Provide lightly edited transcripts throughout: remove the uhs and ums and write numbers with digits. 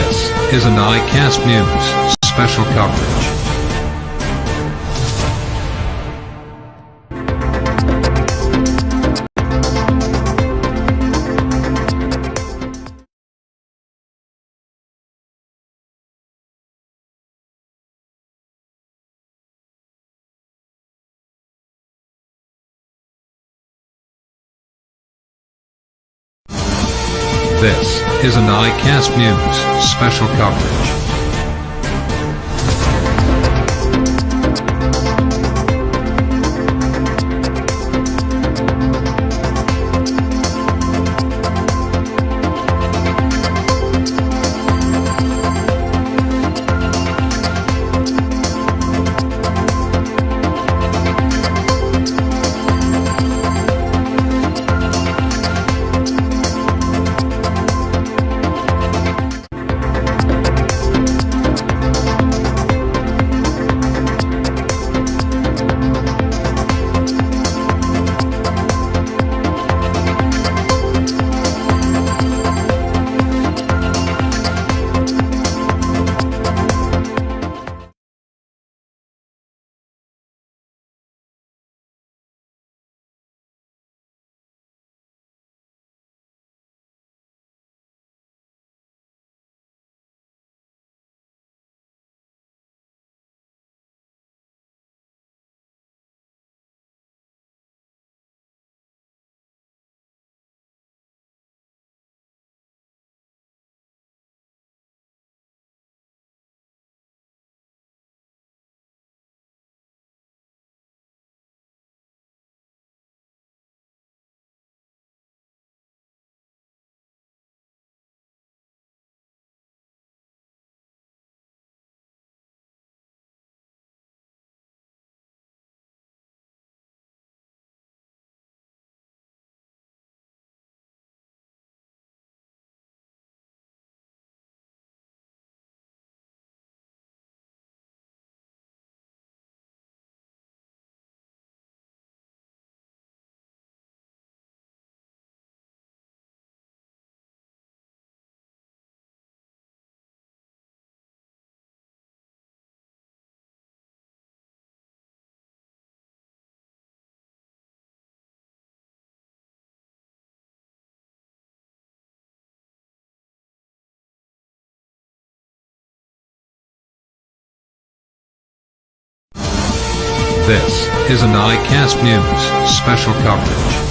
This is an iKast News special coverage. This is an iKast News special coverage. This is an iKast News special coverage.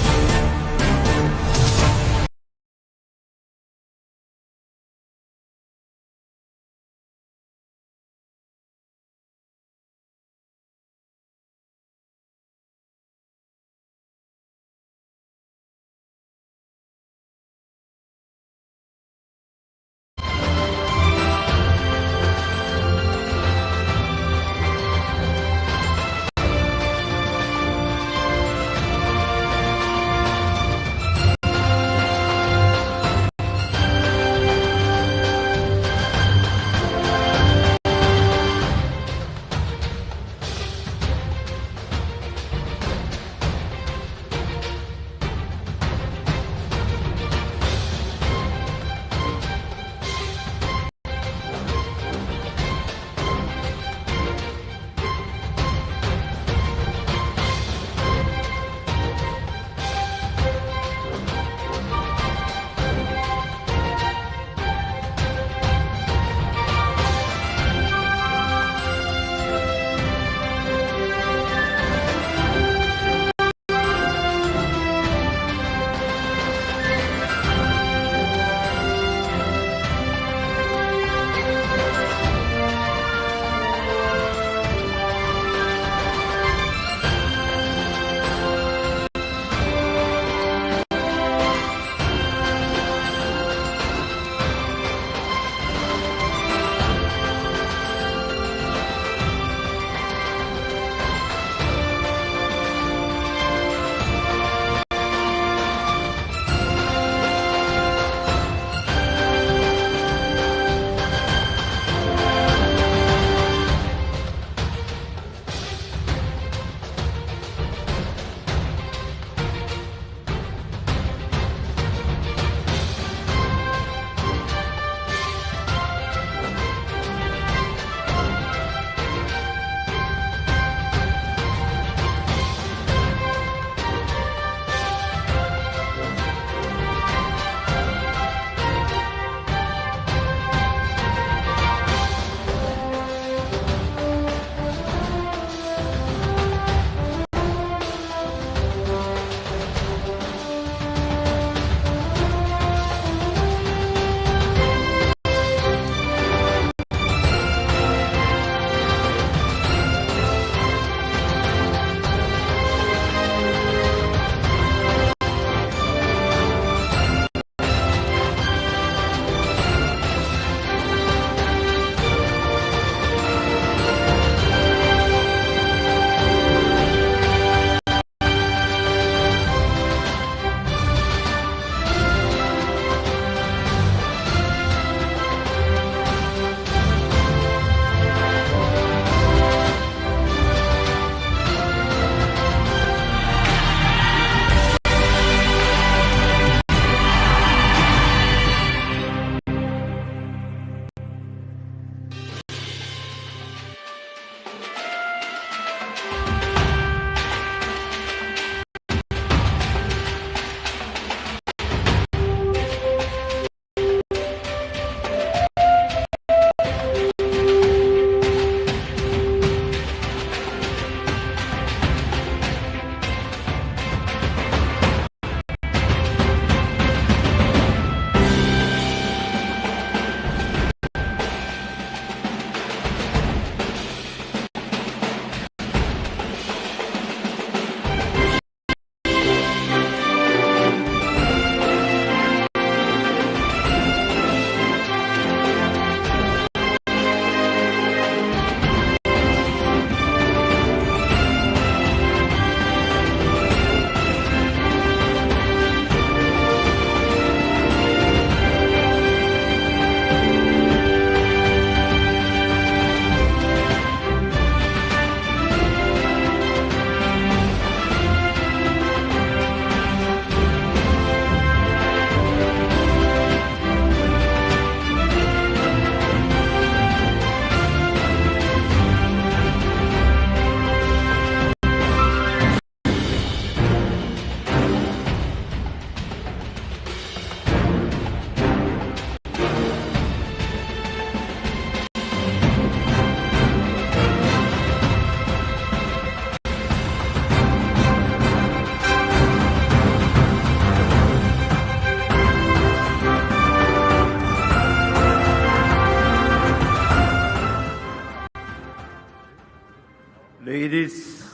Ladies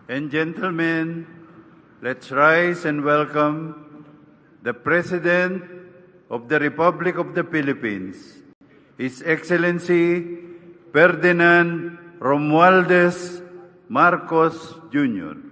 and gentlemen, let's rise and welcome the President of the Republic of the Philippines, His Excellency Ferdinand Romualdez Marcos Jr.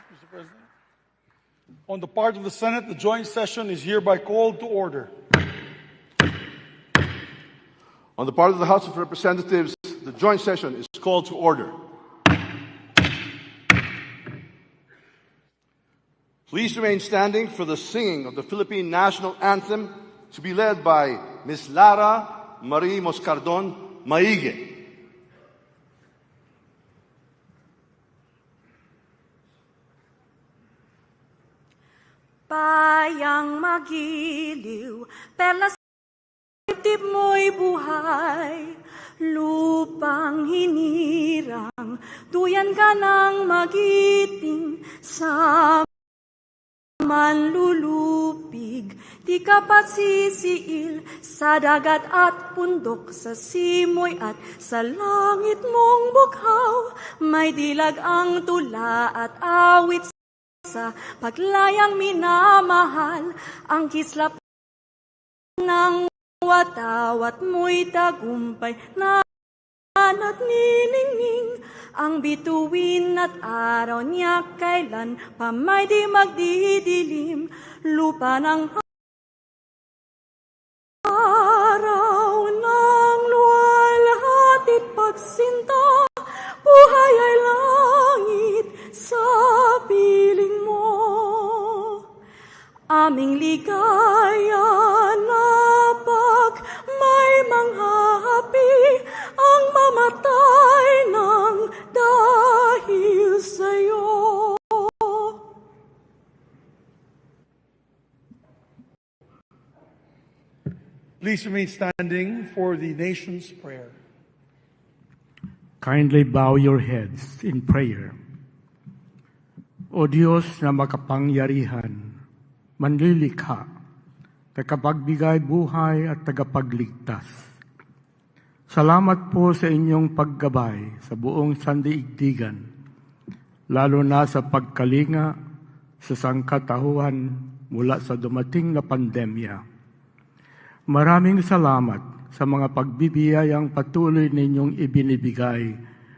Mr. President. On the part of the Senate, the joint session is hereby called to order. On the part of the House of Representatives, the joint session is called to order. Please remain standing for the singing of the Philippine National Anthem to be led by Ms. Lara Marie Moscardon Maige. Bayang magiliw, perlas tip mo'y buhay, lupang hinirang, duyan ka ng magiting sa manlulupig, di ka pasisiil sa dagat at bundok, sa simoy at sa langit mong bughaw, may dilag ang tula at awit sa paglayang minamahal, ang kislap ng watawat mo'y tagumpay na at niningning, ang bituin at araw niya kailan pa may di magdidilim, lupa ng araw ng luwalhatit pagsinta, buhay ay langit sa piling mo. Aming ligaya na pag may manghahapi, ang mamatay ng dahil sa'yo. Please remain standing for the nation's prayer. Kindly bow your heads in prayer. O Diyos na makapangyarihan, manlilikha, tagapagbigay buhay at tagapagligtas. Salamat po sa inyong paggabay sa buong sandaigdigan, lalo na sa pagkalinga sa sangkatauhan mula sa dumating na pandemya. Maraming salamat sa mga pagbibiyayang patuloy ninyong ibinibigay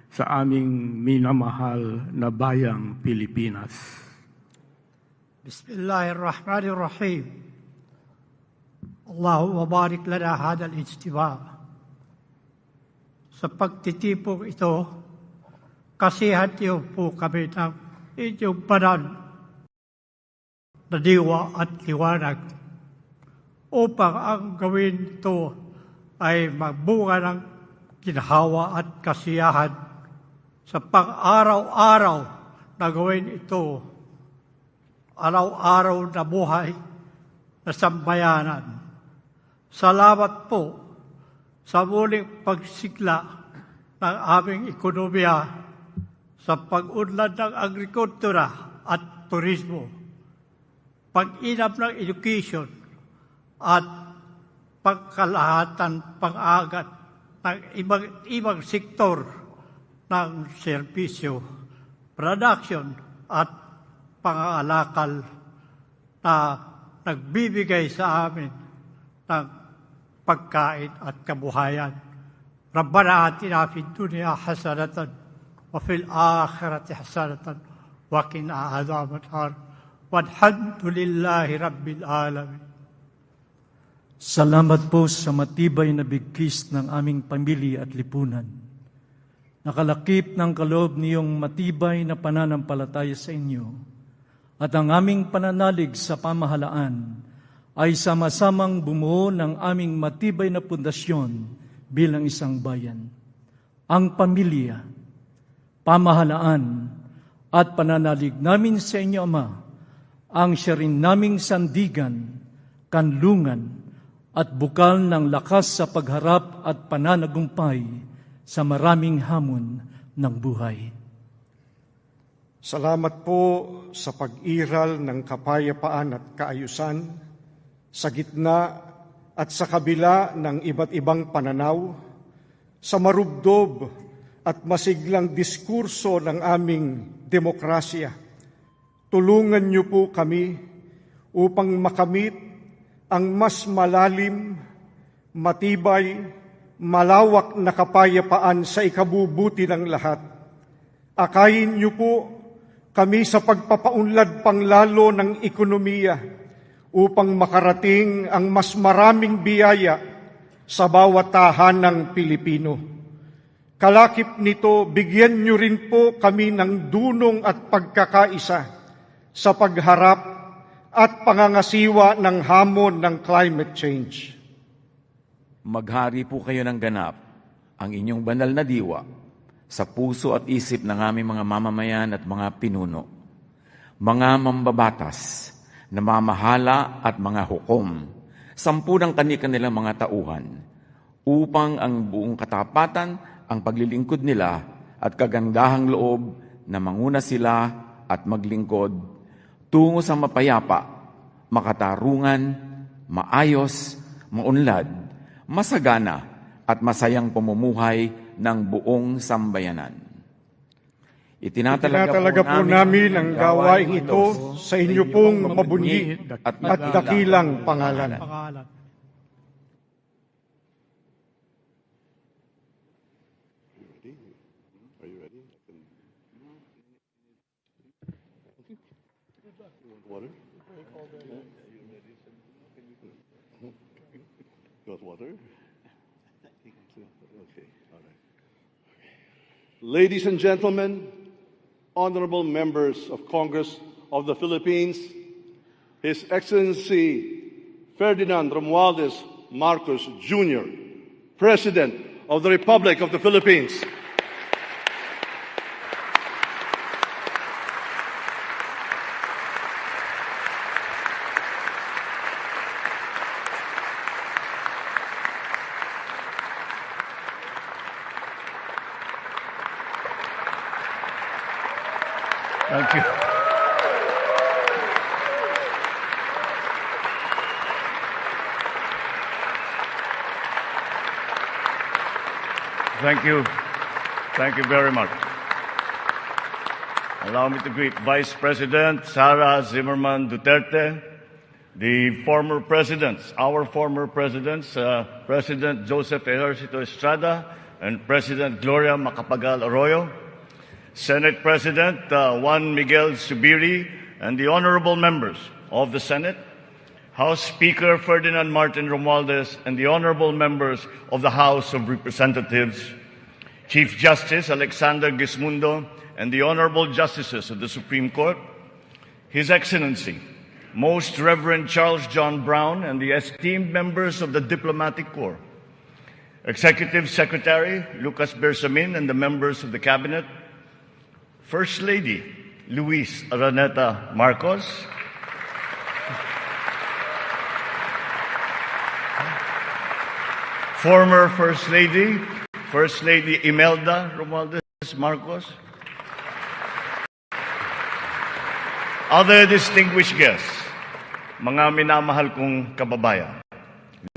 sa aming minamahal na bayang Pilipinas. Bismillahirrahmanirrahim. Allahumma barik lana hada al-ijtima'. Sa pagtitipong ito, kasihan niyo po kami ng inyong banal na diwa at liwanag upang ang gawin ito ay magbunga ng ginhawa at kasiyahan sa pang-araw-araw na gawin ito, araw-araw na buhay na sambayanan. Salamat po sa muling pagsigla ng aming ekonomiya sa pag-unlad ng agrikultura at turismo, pag-inam ng education at pagkalahatan pang-agat ng ibang sektor ng serbisyo, production at pangangalakal na nagbibigay sa amin ng pagkain at kabuhayan. Rabbana atina fid dunya hasanatan wa fil akhirati hasanatan wa qina adhaban nar. Walhamdulillahi rabbil alamin. Salamat po sa matibay na bigkis ng aming pamilya at lipunan. Nakalakip ng kaloob niyong matibay na pananampalataya sa inyo at ang aming pananalig sa pamahalaan ay sama-samang bumuo ng aming matibay na pundasyon bilang isang bayan. Ang pamilya, pamahalaan at pananalig namin sa inyo, Ama, ang siya rin naming sandigan, kanlungan at bukal ng lakas sa pagharap at pananagumpay sa maraming hamon ng buhay. Salamat po sa pag-iral ng kapayapaan at kaayusan sa gitna at sa kabila ng iba't ibang pananaw, sa marubdob at masiglang diskurso ng aming demokrasya. Tulungan niyo po kami upang makamit ang mas malalim, matibay, malawak na kapayapaan sa ikabubuti ng lahat. Akayin niyo po kami sa pagpapaunlad panglalo ng ekonomiya upang makarating ang mas maraming biyaya sa bawat tahanang Pilipino. Kalakip nito, bigyan niyo rin po kami ng dunong at pagkakaisa sa pagharap at pangangasiwa ng hamon ng climate change. Maghari po kayo ng ganap ang inyong banal na diwa sa puso at isip ng aming mga mamamayan at mga pinuno, mga mambabatas, namamahala at mga hukom, 10 ng kanilang mga tauhan, upang ang buong katapatan, ang paglilingkod nila at kagandahang loob na manguna sila at maglingkod tungo sa mapayapa, makatarungan, maayos, maunlad, masagana at masayang pamumuhay ng buong sambayanan. Itinatalaga po namin ang gawain ito sa inyo pong mabunyi at dakilang pangalan. Ladies and gentlemen, honorable members of Congress of the Philippines, His Excellency Ferdinand Romualdez Marcos Jr., President of the Republic of the Philippines. Thank you. Thank you. Thank you very much. Allow me to greet Vice President Sara Zimmerman Duterte, the former presidents, our former presidents, President Joseph Ejercito Estrada and President Gloria Macapagal Arroyo, Senate President Juan Miguel Zubiri, and the honorable members of the Senate, House Speaker Ferdinand Martin Romualdez, and the honorable members of the House of Representatives, Chief Justice Alexander Gismundo, and the honorable justices of the Supreme Court, His Excellency, Most Reverend Charles John Brown, and the esteemed members of the Diplomatic Corps, Executive Secretary Lucas Bersamin and the members of the Cabinet, First Lady Luis Araneta Marcos, former First Lady Imelda Romualdez Marcos, other distinguished guests, mga minamahal kong kababayan,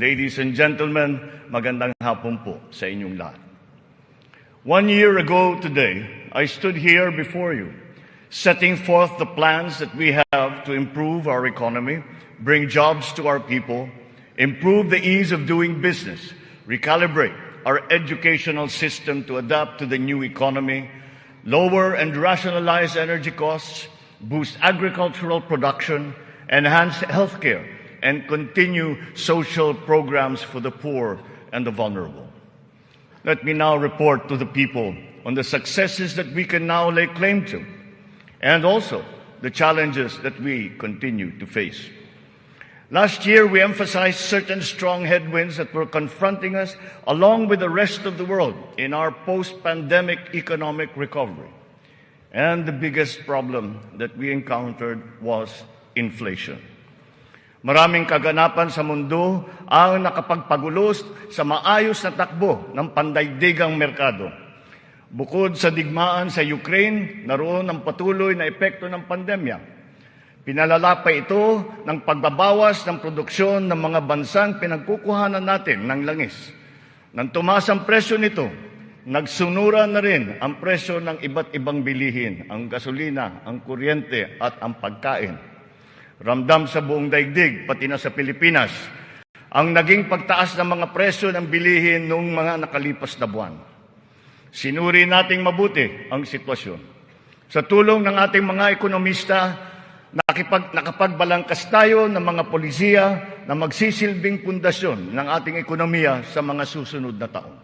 ladies and gentlemen, magandang hapon po sa inyong lahat. 1 year ago today, I stood here before you, setting forth the plans that we have to improve our economy, bring jobs to our people, improve the ease of doing business, recalibrate our educational system to adapt to the new economy, lower and rationalize energy costs, boost agricultural production, enhance healthcare, and continue social programs for the poor and the vulnerable. Let me now report to the people on the successes that we can now lay claim to, and also the challenges that we continue to face. Last year, we emphasized certain strong headwinds that were confronting us along with the rest of the world in our post-pandemic economic recovery. And the biggest problem that we encountered was inflation. Maraming kaganapan sa mundo ang nakapagpagulos sa maayos na takbo ng pandaigdigang merkado. Bukod sa digmaan sa Ukraine, naroon ang patuloy na epekto ng pandemya. Pinalala pa ito ng pagbabawas ng produksyon ng mga bansang pinagkukuhanan natin ng langis. Nang tumaas ang presyo nito, nagsunura na rin ang presyo ng iba't ibang bilihin, ang gasolina, ang kuryente at ang pagkain. Ramdam sa buong daigdig, pati na sa Pilipinas, ang naging pagtaas ng mga presyo ng bilihin noong mga nakalipas na buwan. Sinuri nating mabuti ang sitwasyon. Sa tulong ng ating mga ekonomista, nakapagbalangkas tayo ng mga polisiya na magsisilbing pundasyon ng ating ekonomiya sa mga susunod na taon.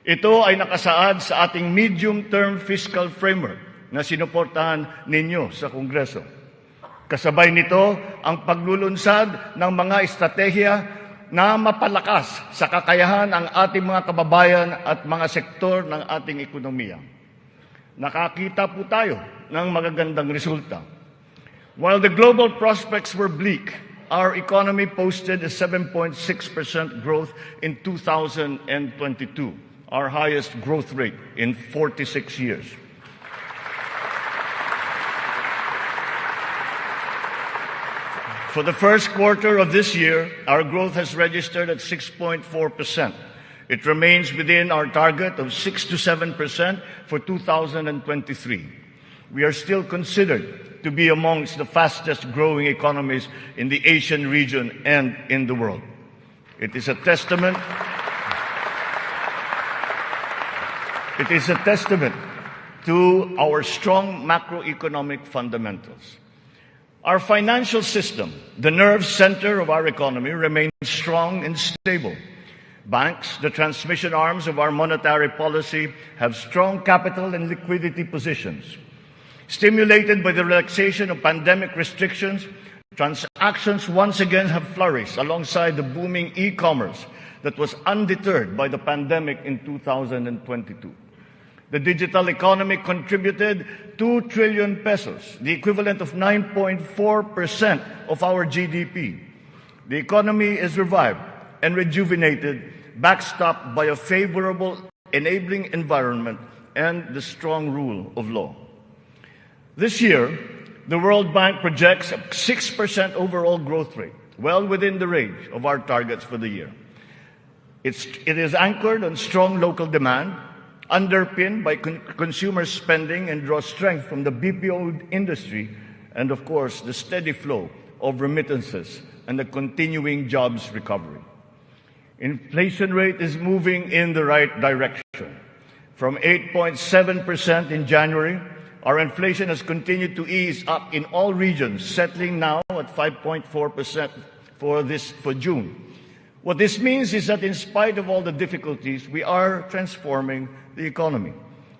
Ito ay nakasaad sa ating medium-term fiscal framework na sinuportahan ninyo sa Kongreso. Kasabay nito ang paglulunsad ng mga estratehiya na mapalakas sa kakayahan ang ating mga kababayan at mga sektor ng ating ekonomiya. Nakakita po tayo ng magagandang resulta. While the global prospects were bleak, our economy posted a 7.6% growth in 2022, our highest growth rate in 46 years. For the first quarter of this year, our growth has registered at 6.4%. It remains within our target of 6 to 7% for 2023. We are still considered to be amongst the fastest growing economies in the Asian region and in the world. It is a testament to our strong macroeconomic fundamentals. Our financial system, the nerve center of our economy, remains strong and stable. Banks, the transmission arms of our monetary policy, have strong capital and liquidity positions. Stimulated by the relaxation of pandemic restrictions, transactions once again have flourished alongside the booming e-commerce that was undeterred by the pandemic in 2022. The digital economy contributed 2 trillion pesos, the equivalent of 9.4% of our GDP. The economy is revived and rejuvenated, backstopped by a favorable enabling environment and the strong rule of law. This year, the World Bank projects a 6% overall growth rate, well within the range of our targets for the year. It is anchored on strong local demand, underpinned by consumer spending, and draws strength from the BPO industry and, of course, the steady flow of remittances and the continuing jobs recovery. Inflation rate is moving in the right direction. From 8.7% in January, our inflation has continued to ease up in all regions, settling now at 5.4% for June. What this means is that in spite of all the difficulties, we are transforming the economy.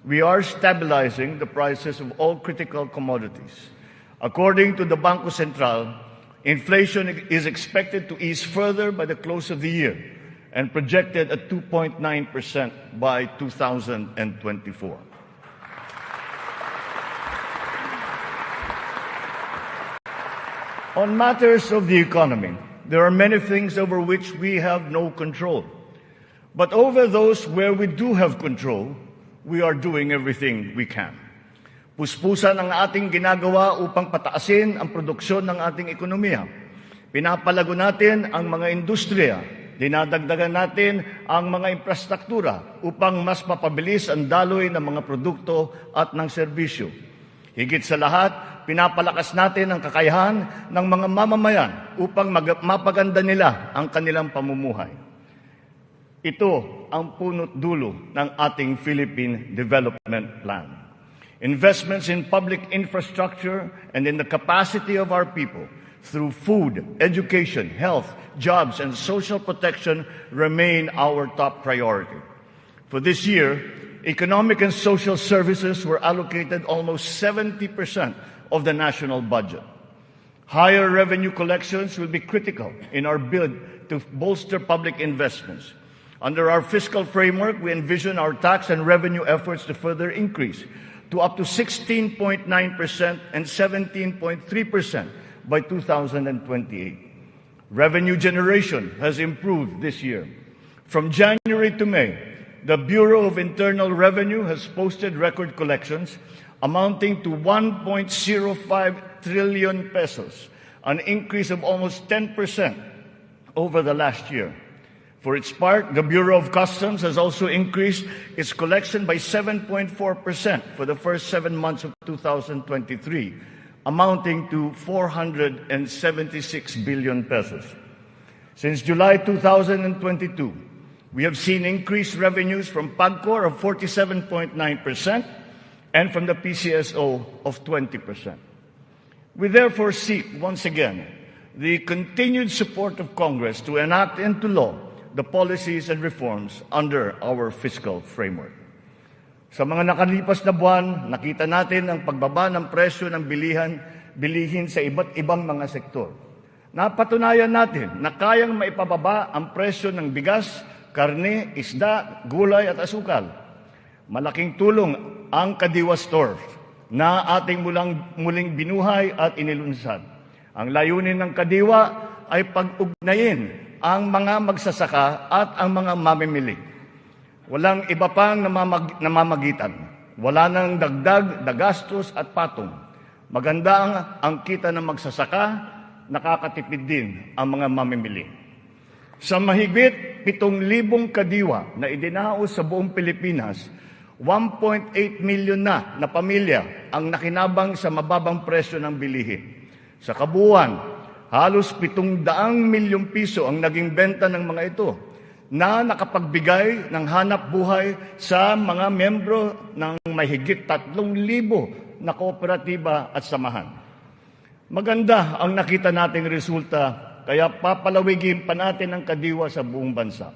We are stabilizing the prices of all critical commodities. According to the Bangko Sentral, inflation is expected to ease further by the close of the year and projected at 2.9% by 2024. On matters of the economy, there are many things over which we have no control. But over those where we do have control, we are doing everything we can. Puspusan ang ating ginagawa upang pataasin ang produksyon ng ating ekonomiya. Pinapalago natin ang mga industriya. Dinadagdagan natin ang mga infrastruktura upang mas mapabilis ang daloy ng mga produkto at ng serbisyo. Higit sa lahat, pinapalakas natin ang kakayahan ng mga mamamayan upang mapaganda nila ang kanilang pamumuhay. Ito ang punot dulo ng ating Philippine Development Plan. Investments in public infrastructure and in the capacity of our people through food, education, health, jobs, and social protection remain our top priority. For this year, economic and social services were allocated almost 70% of the national budget. Higher revenue collections will be critical in our bid to bolster public investments. Under our fiscal framework, we envision our tax and revenue efforts to further increase to up to 16.9% and 17.3% by 2028. Revenue generation has improved this year. From January to May, the Bureau of Internal Revenue has posted record collections amounting to 1.05 trillion pesos, an increase of almost 10% over the last year. For its part, the Bureau of Customs has also increased its collection by 7.4% for the first 7 months of 2023, amounting to 476 billion pesos. Since July 2022, we have seen increased revenues from PAGCOR of 47.9% and from the PCSO of 20%. We therefore seek, once again, the continued support of Congress to enact into law the policies and reforms under our fiscal framework. Sa mga nakalipas na buwan, nakita natin ang pagbaba ng presyo ng bilihin sa iba't ibang mga sektor. Napatunayan natin na kayang maipababa ang presyo ng bigas, karne, isda, gulay at asukal. Malaking tulong ang Kadiwa Stores na ating muling binuhay at inilunsad. Ang layunin ng Kadiwa ay pag-ugnayin ang mga magsasaka at ang mga mamimili. Walang iba pang namamagitan. Wala nang dagdag, dagastos at patong. Maganda ang kita ng magsasaka, nakakatipid din ang mga mamimili. Sa mahigit 7,000 kadiwa na idinaos sa buong Pilipinas, 1.8 million na pamilya ang nakinabang sa mababang presyo ng bilihin. Sa kabuuan, halos 700 milyong piso ang naging benta ng mga ito na nakapagbigay ng hanap buhay sa mga membro ng mahigit 3,000 na kooperatiba at samahan. Maganda ang nakita nating resulta, kaya papalawigin pa natin ang Kadiwa sa buong bansa.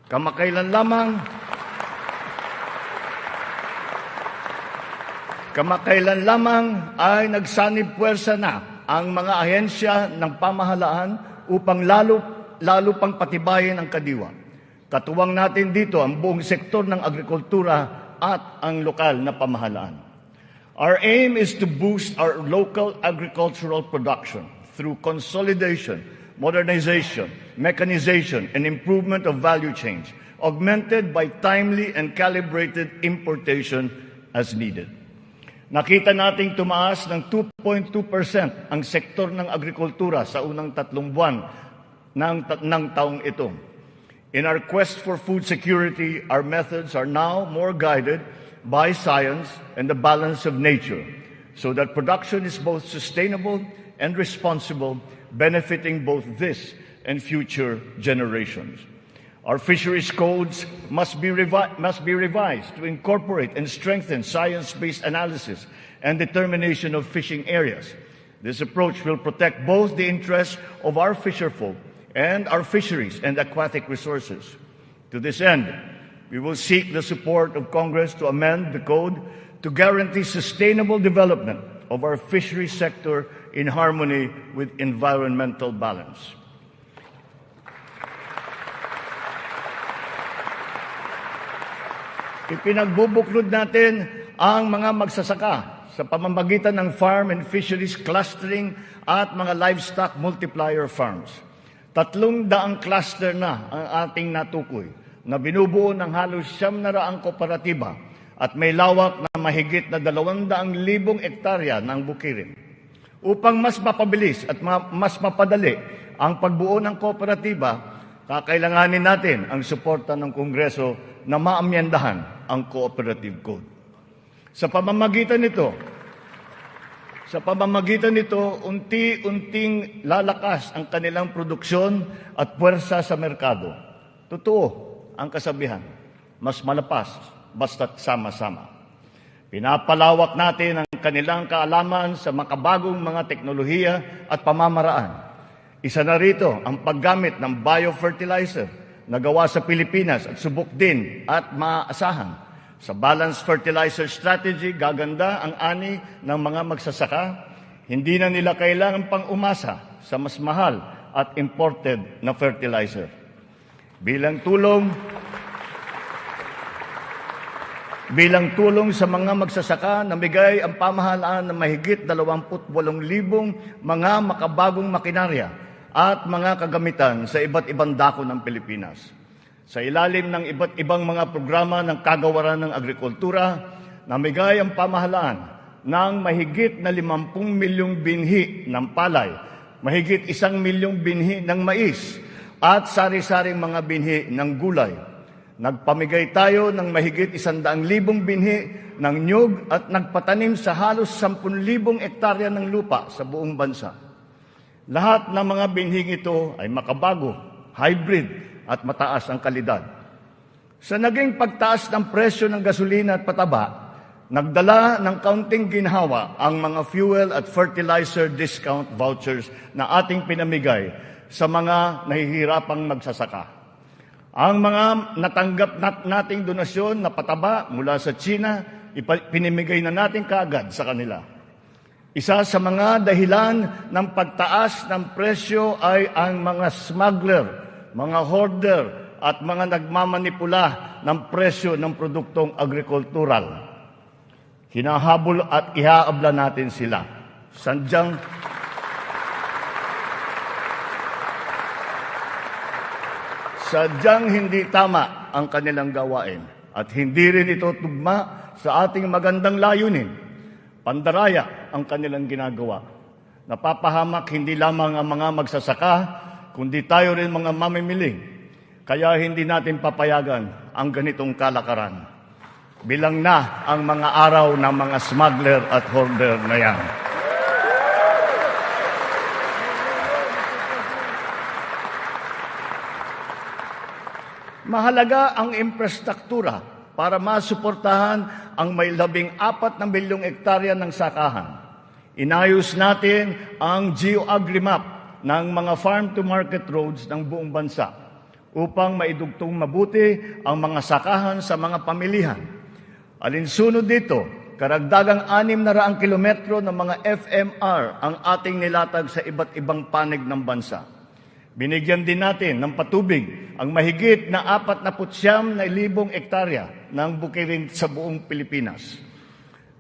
Kamakailan lamang ay nagsanib puwersa na ang mga ahensya ng pamahalaan upang lalo pang patibayin ang Kadiwa. Katuwang natin dito ang buong sektor ng agrikultura at ang lokal na pamahalaan. Our aim is to boost our local agricultural production through consolidation, modernization, mechanization, and improvement of value chains, augmented by timely and calibrated importation as needed. Nakita nating tumaas ng 2.2% ang sektor ng agrikultura sa unang 3 buwan ng taong ito. In our quest for food security, our methods are now more guided by science and the balance of nature, so that production is both sustainable and responsible, benefiting both this and future generations. Our fisheries codes must be revised to incorporate and strengthen science-based analysis and determination of fishing areas. This approach will protect both the interests of our fisherfolk and our fisheries and aquatic resources. To this end, we will seek the support of Congress to amend the code to guarantee sustainable development of our fisheries sector in harmony with environmental balance. Ipinagbubuklod natin ang mga magsasaka sa pamamagitan ng farm and fisheries clustering at mga livestock multiplier farms. 300 cluster na ang ating natukoy na binubuo ng halos 900 kooperatiba at may lawak na mahigit na 200,000 hektarya ng bukirin. Upang mas mapabilis at mas mapadali ang pagbuo ng kooperatiba, kakailanganin natin ang suporta ng Kongreso na maamyendahan ang Cooperative Code. Sa pamamagitan nito, unti-unting lalakas ang kanilang produksyon at puwersa sa merkado. Totoo ang kasabihan, mas malapas basta't sama-sama. Pinapalawak natin ang kanilang kaalaman sa makabagong mga teknolohiya at pamamaraan. Isa na rito ang paggamit ng biofertilizer na gawa sa Pilipinas at subok din at maaasahan. Sa balanced fertilizer strategy, gaganda ang ani ng mga magsasaka. Hindi na nila kailangan pang umasa sa mas mahal at imported na fertilizer. Bilang tulong sa mga magsasaka, namigay ang pamahalaan ng mahigit 28,000 mga makabagong makinarya at mga kagamitan sa iba't ibang dako ng Pilipinas. Sa ilalim ng iba't ibang mga programa ng kagawaran ng agrikultura, namigay ang pamahalaan ng mahigit na 50 milyong binhi ng palay, mahigit 1 milyong binhi ng mais, at sari-saring mga binhi ng gulay. Nagpamigay tayo ng mahigit 100,000 binhi ng nyug at nagpatanim sa halos 10,000 hektarya ng lupa sa buong bansa. Lahat ng mga binhing ito ay makabago, hybrid at mataas ang kalidad. Sa naging pagtaas ng presyo ng gasolina at pataba, nagdala ng kaunting ginhawa ang mga fuel at fertilizer discount vouchers na ating pinamigay sa mga nahihirapang magsasaka. Ang mga natanggap nating donasyon na pataba mula sa China, pinimigay na natin kaagad sa kanila. Isa sa mga dahilan ng pagtaas ng presyo ay ang mga smuggler, mga hoarder at mga nagmamanipula ng presyo ng produktong agrikultural. Hinahabol at ihaabla natin sila. Sadyang hindi tama ang kanilang gawain at hindi rin ito tugma sa ating magandang layunin. Pandaraya ang kanilang ginagawa. Napapahamak hindi lamang ang mga magsasaka, kundi tayo rin mga mamimili. Kaya hindi natin papayagan ang ganitong kalakaran. Bilang na ang mga araw ng mga smuggler at hoarder na yan. Mahalaga ang infrastruktura para masuportahan ang may 14 milyong hektarya ng sakahan. Inayos natin ang geo-agri-map ng mga farm-to-market roads ng buong bansa upang maidugtong mabuti ang mga sakahan sa mga pamilihan. Alinsunod dito, karagdagang 600 kilometro ng mga FMR ang ating nilatag sa iba't ibang panig ng bansa. Binigyan din natin ng patubig ang mahigit na 49,000 hektarya ng bukirin sa buong Pilipinas.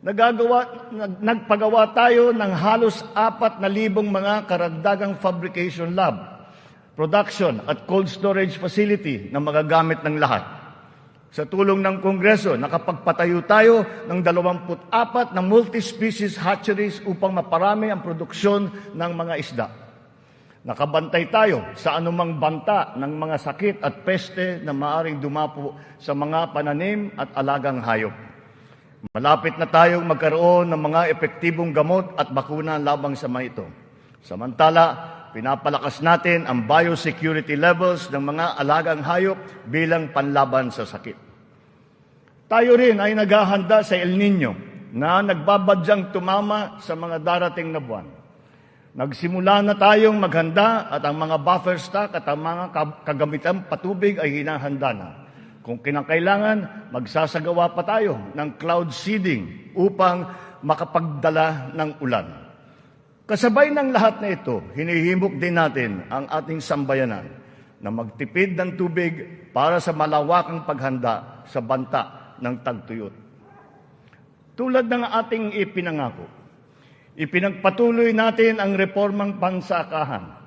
Nagpagawa tayo ng halos 4,000 mga karagdagang fabrication lab, production at cold storage facility na magagamit ng lahat. Sa tulong ng Kongreso, nakapagpatayo tayo ng 24 na multi-species hatcheries upang maparami ang produksyon ng mga isda. Nakabantay tayo sa anumang banta ng mga sakit at peste na maaring dumapo sa mga pananim at alagang hayop. Malapit na tayong magkaroon ng mga epektibong gamot at bakuna labang sa mga ito. Samantala, pinapalakas natin ang biosecurity levels ng mga alagang hayop bilang panlaban sa sakit. Tayo rin ay naghahanda sa El Nino na nagbabadyang tumama sa mga darating na buwan. Nagsimula na tayong maghanda at ang mga buffer stock at ang mga kagamitang patubig ay hinahanda na. Kung kinakailangan, magsasagawa pa tayo ng cloud seeding upang makapagdala ng ulan. Kasabay ng lahat na ito, hinihimok din natin ang ating sambayanan na magtipid ng tubig para sa malawakang paghanda sa banta ng tagtuyot. Tulad ng ating ipinangako, ipinagpatuloy natin ang reformang pansakahan.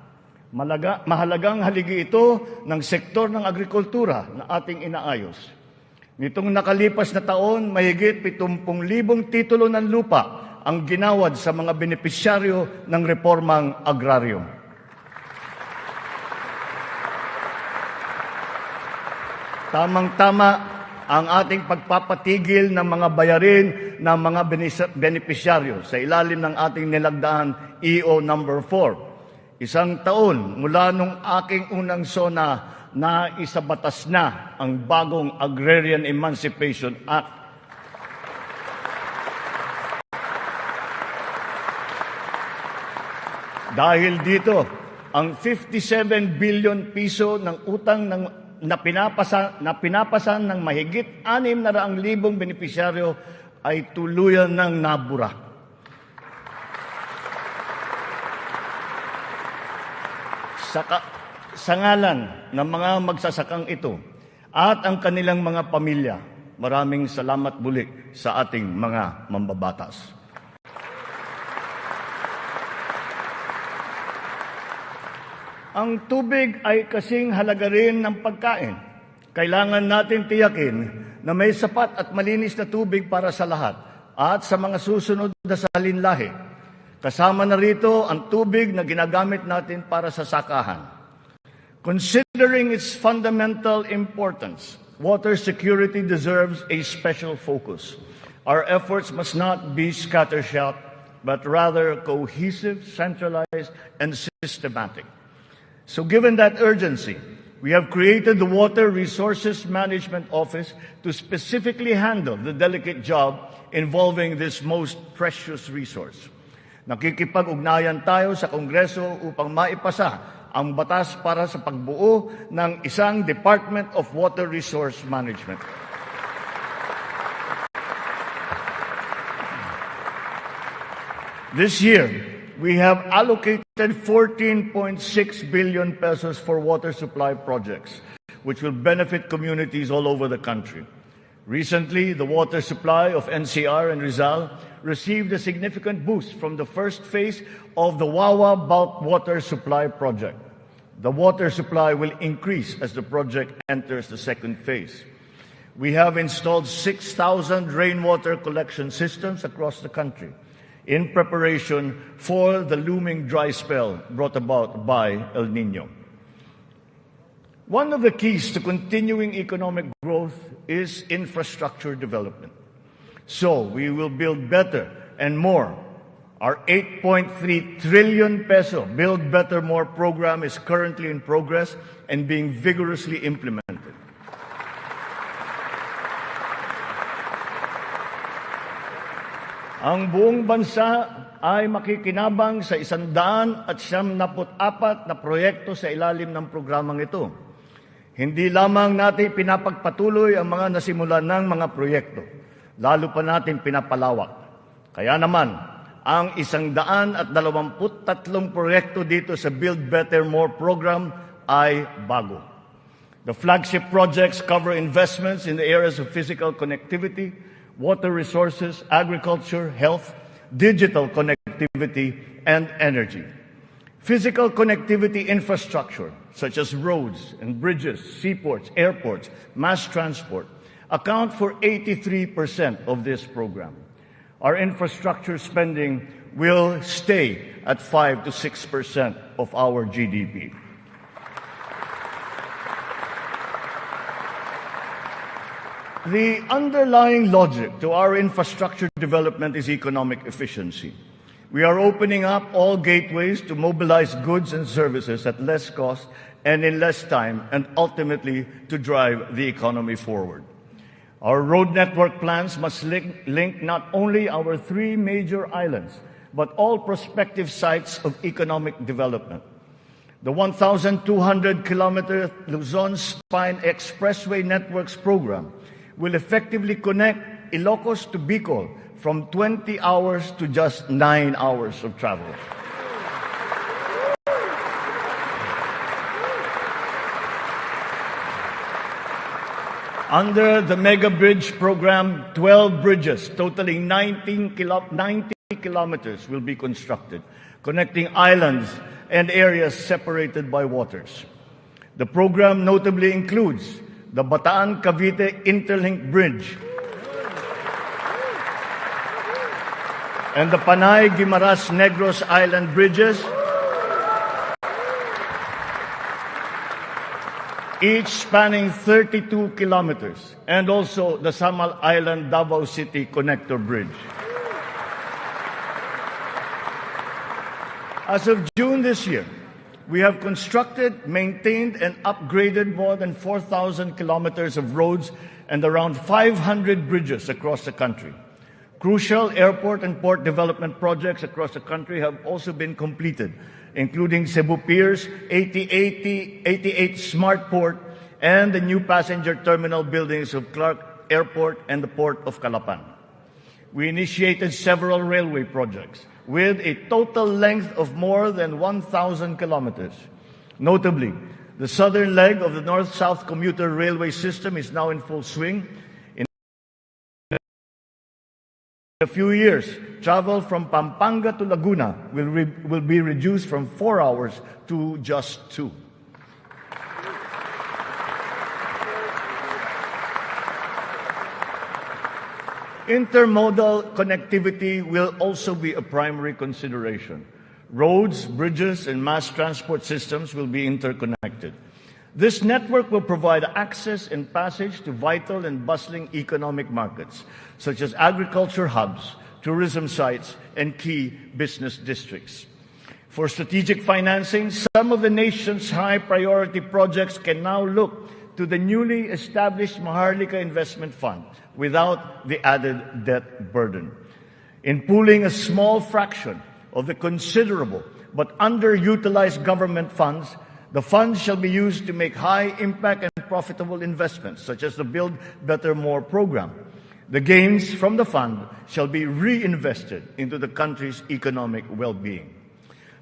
Mahalagang haligi ito ng sektor ng agrikultura na ating inaayos. Nitong nakalipas na taon, mahigit 70,000 titulo ng lupa ang ginawad sa mga benepisyaryo ng reformang agraryo. Tamang-tama ang ating pagpapatigil ng mga bayarin ng mga benepisyaryo sa ilalim ng ating nilagdaan EO number 4. Isang taon mula nung aking unang SONA na isabatas na ang bagong Agrarian Emancipation Act. Dahil dito, ang 57 billion piso ng utang na pinapasan ng mahigit 600,000 benepisyaryo ay tuluyan ng nabura. Sa ngalan ng mga magsasakang ito at ang kanilang mga pamilya, maraming salamat muli sa ating mga mambabatas. Ang tubig ay kasing halaga rin ng pagkain. Kailangan natin tiyakin na may sapat at malinis na tubig para sa lahat at sa mga susunod na salinlahi. Kasama na rito ang tubig na ginagamit natin para sa sakahan. Considering its fundamental importance, water security deserves a special focus. Our efforts must not be scattershot, but rather cohesive, centralized, and systematic. So given that urgency, we have created the Water Resources Management Office to specifically handle the delicate job involving this most precious resource. Nakikipag-ugnayan tayo sa Kongreso upang maipasa ang batas para sa pagbuo ng isang Department of Water Resource Management. This year, we have allocated 14.6 billion pesos for water supply projects, which will benefit communities all over the country. Recently, the water supply of NCR and Rizal received a significant boost from the first phase of the Wawa Bulk Water Supply Project. The water supply will increase as the project enters the second phase. We have installed 6,000 rainwater collection systems across the country in preparation for the looming dry spell brought about by El Nino. One of the keys to continuing economic growth is infrastructure development. So we will build better and more. Our 8.3 trillion peso Build Better More program is currently in progress and being vigorously implemented. Ang buong bansa ay makikinabang sa 174 na proyekto sa ilalim ng programang ito. Hindi lamang natin pinapagpatuloy ang mga nasimulan ng mga proyekto, lalo pa natin pinapalawak. Kaya naman, ang 123 proyekto dito sa Build Better More program ay bago. The flagship projects cover investments in the areas of physical connectivity, water resources, agriculture, health, digital connectivity, and energy. Physical connectivity infrastructure, such as roads and bridges, seaports, airports, mass transport, account for 83% of this program. Our infrastructure spending will stay at 5 to 6% of our GDP. The underlying logic to our infrastructure development is economic efficiency. We are opening up all gateways to mobilize goods and services at less cost and in less time, and ultimately to drive the economy forward. Our road network plans must link not only our 3 major islands, but all prospective sites of economic development. The 1,200-kilometer Luzon Spine Expressway Networks program will effectively connect Ilocos to Bicol from 20 hours to just 9 hours of travel. Under the Mega Bridge program, 12 bridges totaling 90 kilometers will be constructed, connecting islands and areas separated by waters. The program notably includes the Bataan-Cavite Interlink Bridge and the Panay-Guimaras-Negros Island bridges, each spanning 32 kilometers, and also the Samal Island Davao City Connector Bridge. As of June this year, we have constructed, maintained, and upgraded more than 4,000 kilometers of roads and around 500 bridges across the country. Crucial airport and port development projects across the country have also been completed, including Cebu Pier's 88 Smart Port and the new passenger terminal buildings of Clark Airport and the Port of Calapan. We initiated several railway projects with a total length of more than 1,000 kilometers. Notably, the southern leg of the North-South commuter railway system is now in full swing. In a few years, travel from Pampanga to Laguna will be reduced from 4 hours to just 2. Intermodal connectivity will also be a primary consideration. Roads, bridges, and mass transport systems will be interconnected. This network will provide access and passage to vital and bustling economic markets, such as agriculture hubs, tourism sites, and key business districts. For strategic financing, some of the nation's high-priority projects can now look to the newly established Maharlika Investment Fund without the added debt burden. In pooling a small fraction of the considerable but underutilized government funds, the funds shall be used to make high-impact and profitable investments, such as the Build Better More program. The gains from the fund shall be reinvested into the country's economic well-being.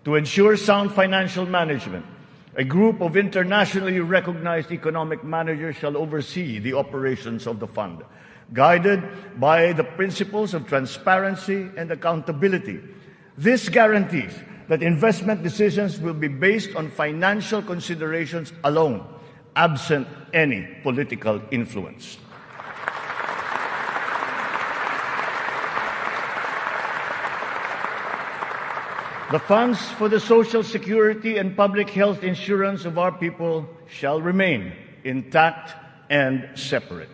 To ensure sound financial management, a group of internationally recognized economic managers shall oversee the operations of the fund, guided by the principles of transparency and accountability. This guarantees that investment decisions will be based on financial considerations alone, absent any political influence. The funds for the social security and public health insurance of our people shall remain intact and separate.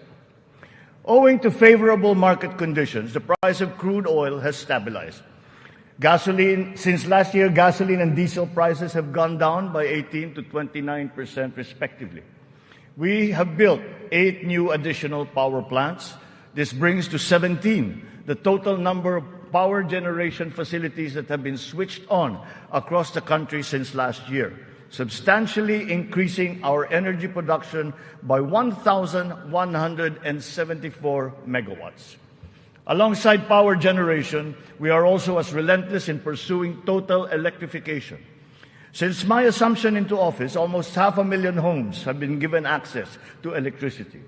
Owing to favorable market conditions, the price of crude oil has stabilized. Since last year, gasoline and diesel prices have gone down by 18% to 29% respectively. We have built 8 new additional power plants. This brings to 17 the total number of power generation facilities that have been switched on across the country since last year, substantially increasing our energy production by 1,174 megawatts. Alongside power generation, we are also as relentless in pursuing total electrification. Since my assumption into office, almost 500,000 homes have been given access to electricity.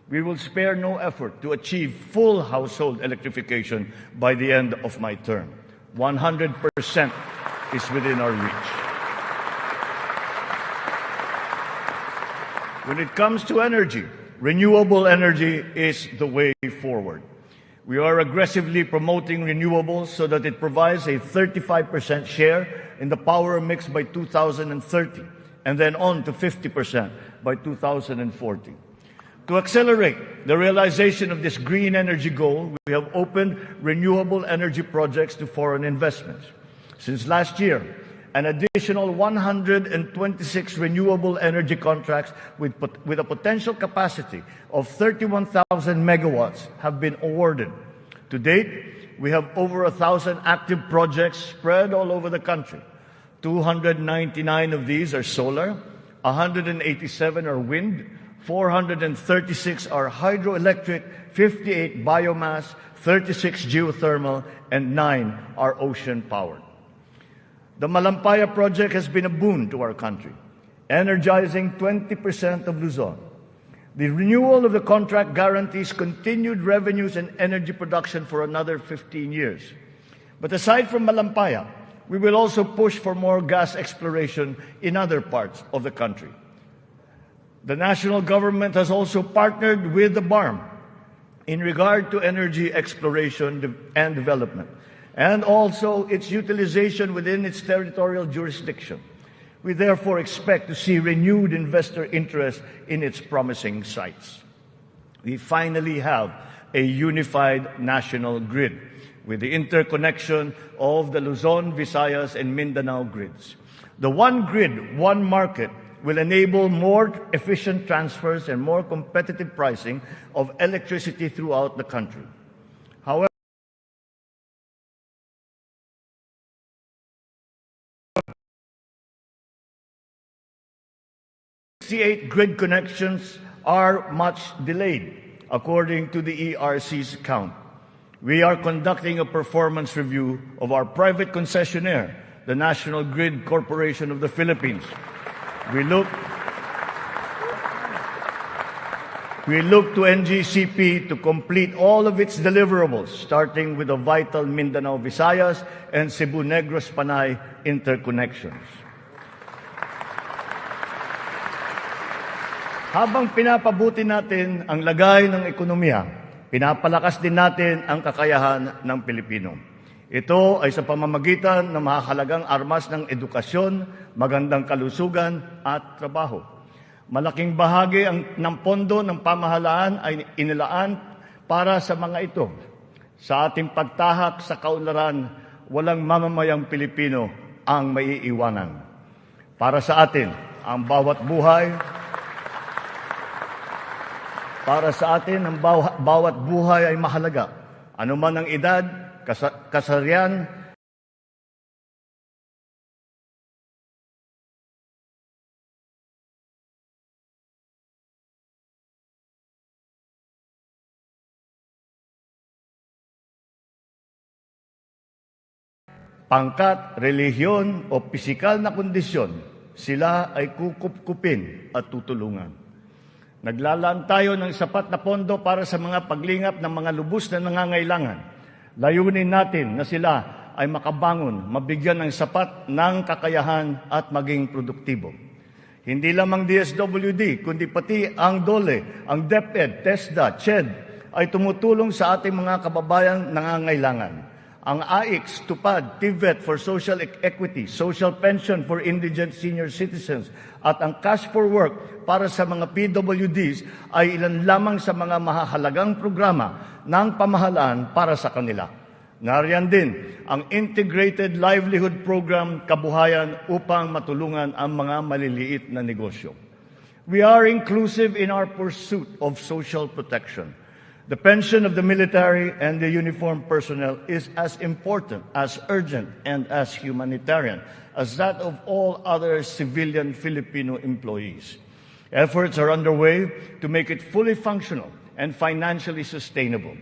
We will spare no effort to achieve full household electrification by the end of my term. 100% is within our reach. When it comes to energy, renewable energy is the way forward. We are aggressively promoting renewables so that it provides a 35% share in the power mix by 2030, and then on to 50% by 2040. To accelerate the realization of this green energy goal, we have opened renewable energy projects to foreign investments. Since last year, an additional 126 renewable energy contracts with a potential capacity of 31,000 megawatts have been awarded. To date, we have over 1,000 active projects spread all over the country. 299 of these are solar, 187 are wind, 436 are hydroelectric, 58 biomass, 36 geothermal, and 9 are ocean-powered. The Malampaya project has been a boon to our country, energizing 20% of Luzon. The renewal of the contract guarantees continued revenues and energy production for another 15 years. But aside from Malampaya, we will also push for more gas exploration in other parts of the country. The national government has also partnered with the BARM in regard to energy exploration and development, and also its utilization within its territorial jurisdiction. We therefore expect to see renewed investor interest in its promising sites. We finally have a unified national grid with the interconnection of the Luzon, Visayas, and Mindanao grids. The one grid, one market will enable more efficient transfers and more competitive pricing of electricity throughout the country. However, 68 grid connections are much delayed, according to the ERC's count. We are conducting a performance review of our private concessionaire, the National Grid Corporation of the Philippines. We look to NGCP to complete all of its deliverables, starting with the vital Mindanao, Visayas, and Cebu Negros Panay interconnections. Habang pinapabuti natin ang lagay ng ekonomiya, pinapalakas din natin ang kakayahan ng Pilipino. Ito ay sa pamamagitan ng mahalagang armas ng edukasyon, magandang kalusugan at trabaho. Malaking bahagi ng pondo ng pamahalaan ay inilaan para sa mga ito. Sa ating pagtahak sa kaunlaran, walang mamamayang Pilipino ang maiiwanan. Para sa atin, ang bawat buhay ay mahalaga. Ano man ang edad, kasarian, pangkat, relihiyon o pisikal na kondisyon, sila ay kukupkupin at tutulungan. Naglalaan tayo ng sapat na pondo para sa mga paglingap ng mga lubos na nangangailangan. Layunin natin na sila ay makabangon, mabigyan ng sapat ng kakayahan at maging produktibo. Hindi lamang DSWD, kundi pati ang DOLE, ang DepEd, TESDA, CHED ay tumutulong sa ating mga kababayan nangangailangan. Ang AIX, TUPAD, TVET for Social Equity, Social Pension for Indigent Senior Citizens, at ang Cash for Work para sa mga PWDs ay ilan lamang sa mga mahahalagang programa ng pamahalaan para sa kanila. Nariyan din ang Integrated Livelihood Program Kabuhayan upang matulungan ang mga maliliit na negosyo. We are inclusive in our pursuit of social protection. The pension of the military and the uniformed personnel is as important, as urgent, and as humanitarian as that of all other civilian Filipino employees. Efforts are underway to make it fully functional and financially sustainable.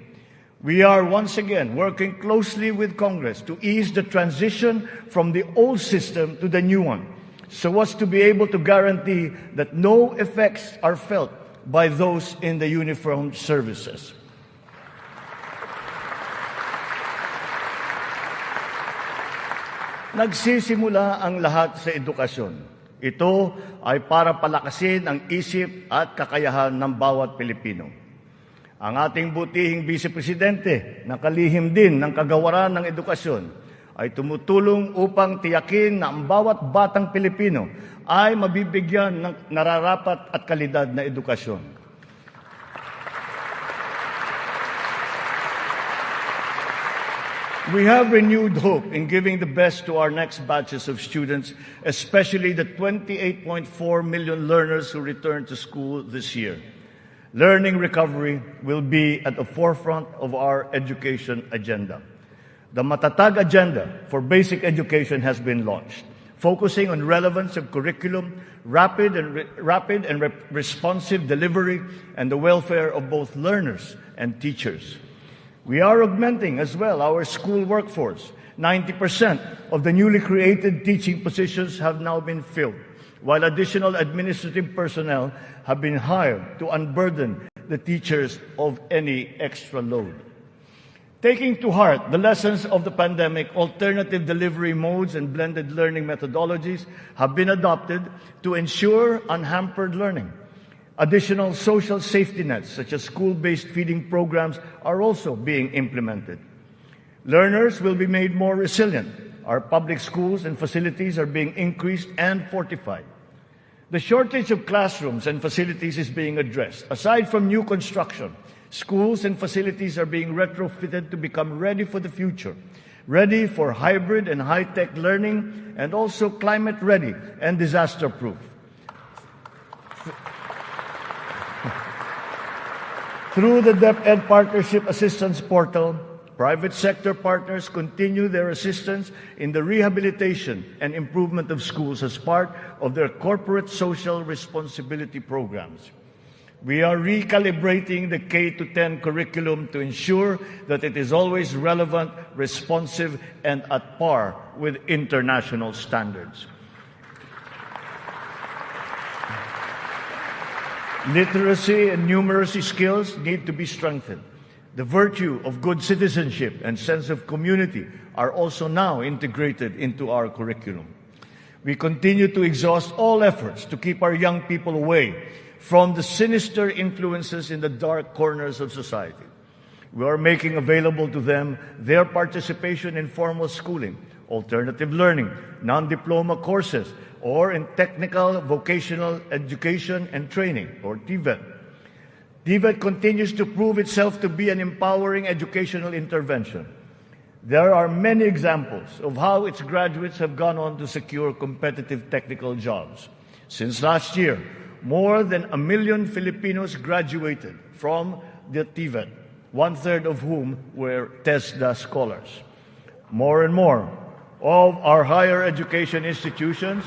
We are once again working closely with Congress to ease the transition from the old system to the new one, so as to be able to guarantee that no effects are felt by those in the uniformed services. Nagsisimula ang lahat sa edukasyon. Ito ay para palakasin ang isip at kakayahan ng bawat Pilipino. Ang ating butihing Vice Presidente, na kalihim din ng kagawaran ng edukasyon, ay tumutulong upang tiyakin na ang bawat batang Pilipino ay mabibigyan ng nararapat at kalidad na edukasyon. We have renewed hope in giving the best to our next batches of students, especially the 28.4 million learners who return to school this year. Learning recovery will be at the forefront of our education agenda. The Matatag Agenda for Basic Education has been launched, focusing on relevance of curriculum, rapid and responsive delivery, and the welfare of both learners and teachers. We are augmenting as well our school workforce. 90% of the newly created teaching positions have now been filled, while additional administrative personnel have been hired to unburden the teachers of any extra load. Taking to heart the lessons of the pandemic, alternative delivery modes and blended learning methodologies have been adopted to ensure unhampered learning. Additional social safety nets, such as school-based feeding programs, are also being implemented. Learners will be made more resilient. Our public schools and facilities are being increased and fortified. The shortage of classrooms and facilities is being addressed. Aside from new construction, schools and facilities are being retrofitted to become ready for the future, ready for hybrid and high-tech learning, and also climate-ready and disaster-proof. Through the DepEd Partnership Assistance Portal, private sector partners continue their assistance in the rehabilitation and improvement of schools as part of their corporate social responsibility programs. We are recalibrating the K-10 curriculum to ensure that it is always relevant, responsive, and at par with international standards. Literacy and numeracy skills need to be strengthened. The virtue of good citizenship and sense of community are also now integrated into our curriculum. We continue to exhaust all efforts to keep our young people away from the sinister influences in the dark corners of society. We are making available to them their participation in formal schooling, alternative learning, non-diploma courses, or in technical vocational education and training, or TVET. TVET continues to prove itself to be an empowering educational intervention. There are many examples of how its graduates have gone on to secure competitive technical jobs. Since last year, more than 1 million Filipinos graduated from the TVET, one-third of whom were TESDA scholars. More and more of our higher education institutions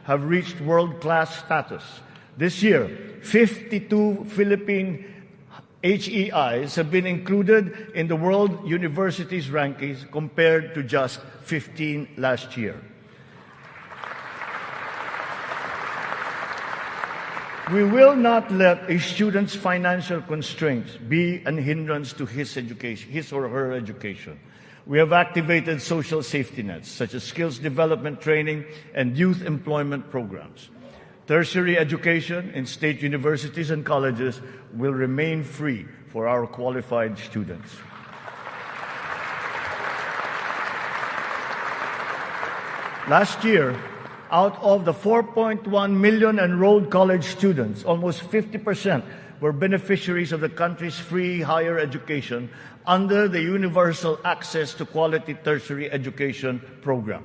have reached world-class status. This year, 52 Philippine HEIs have been included in the World Universities rankings compared to just 15 last year. We will not let a student's financial constraints be an hindrance to his or her education. We have activated social safety nets, such as skills development training and youth employment programs. Tertiary education in state universities and colleges will remain free for our qualified students. Last year, out of the 4.1 million enrolled college students, almost 50% were beneficiaries of the country's free higher education under the Universal Access to Quality Tertiary Education program.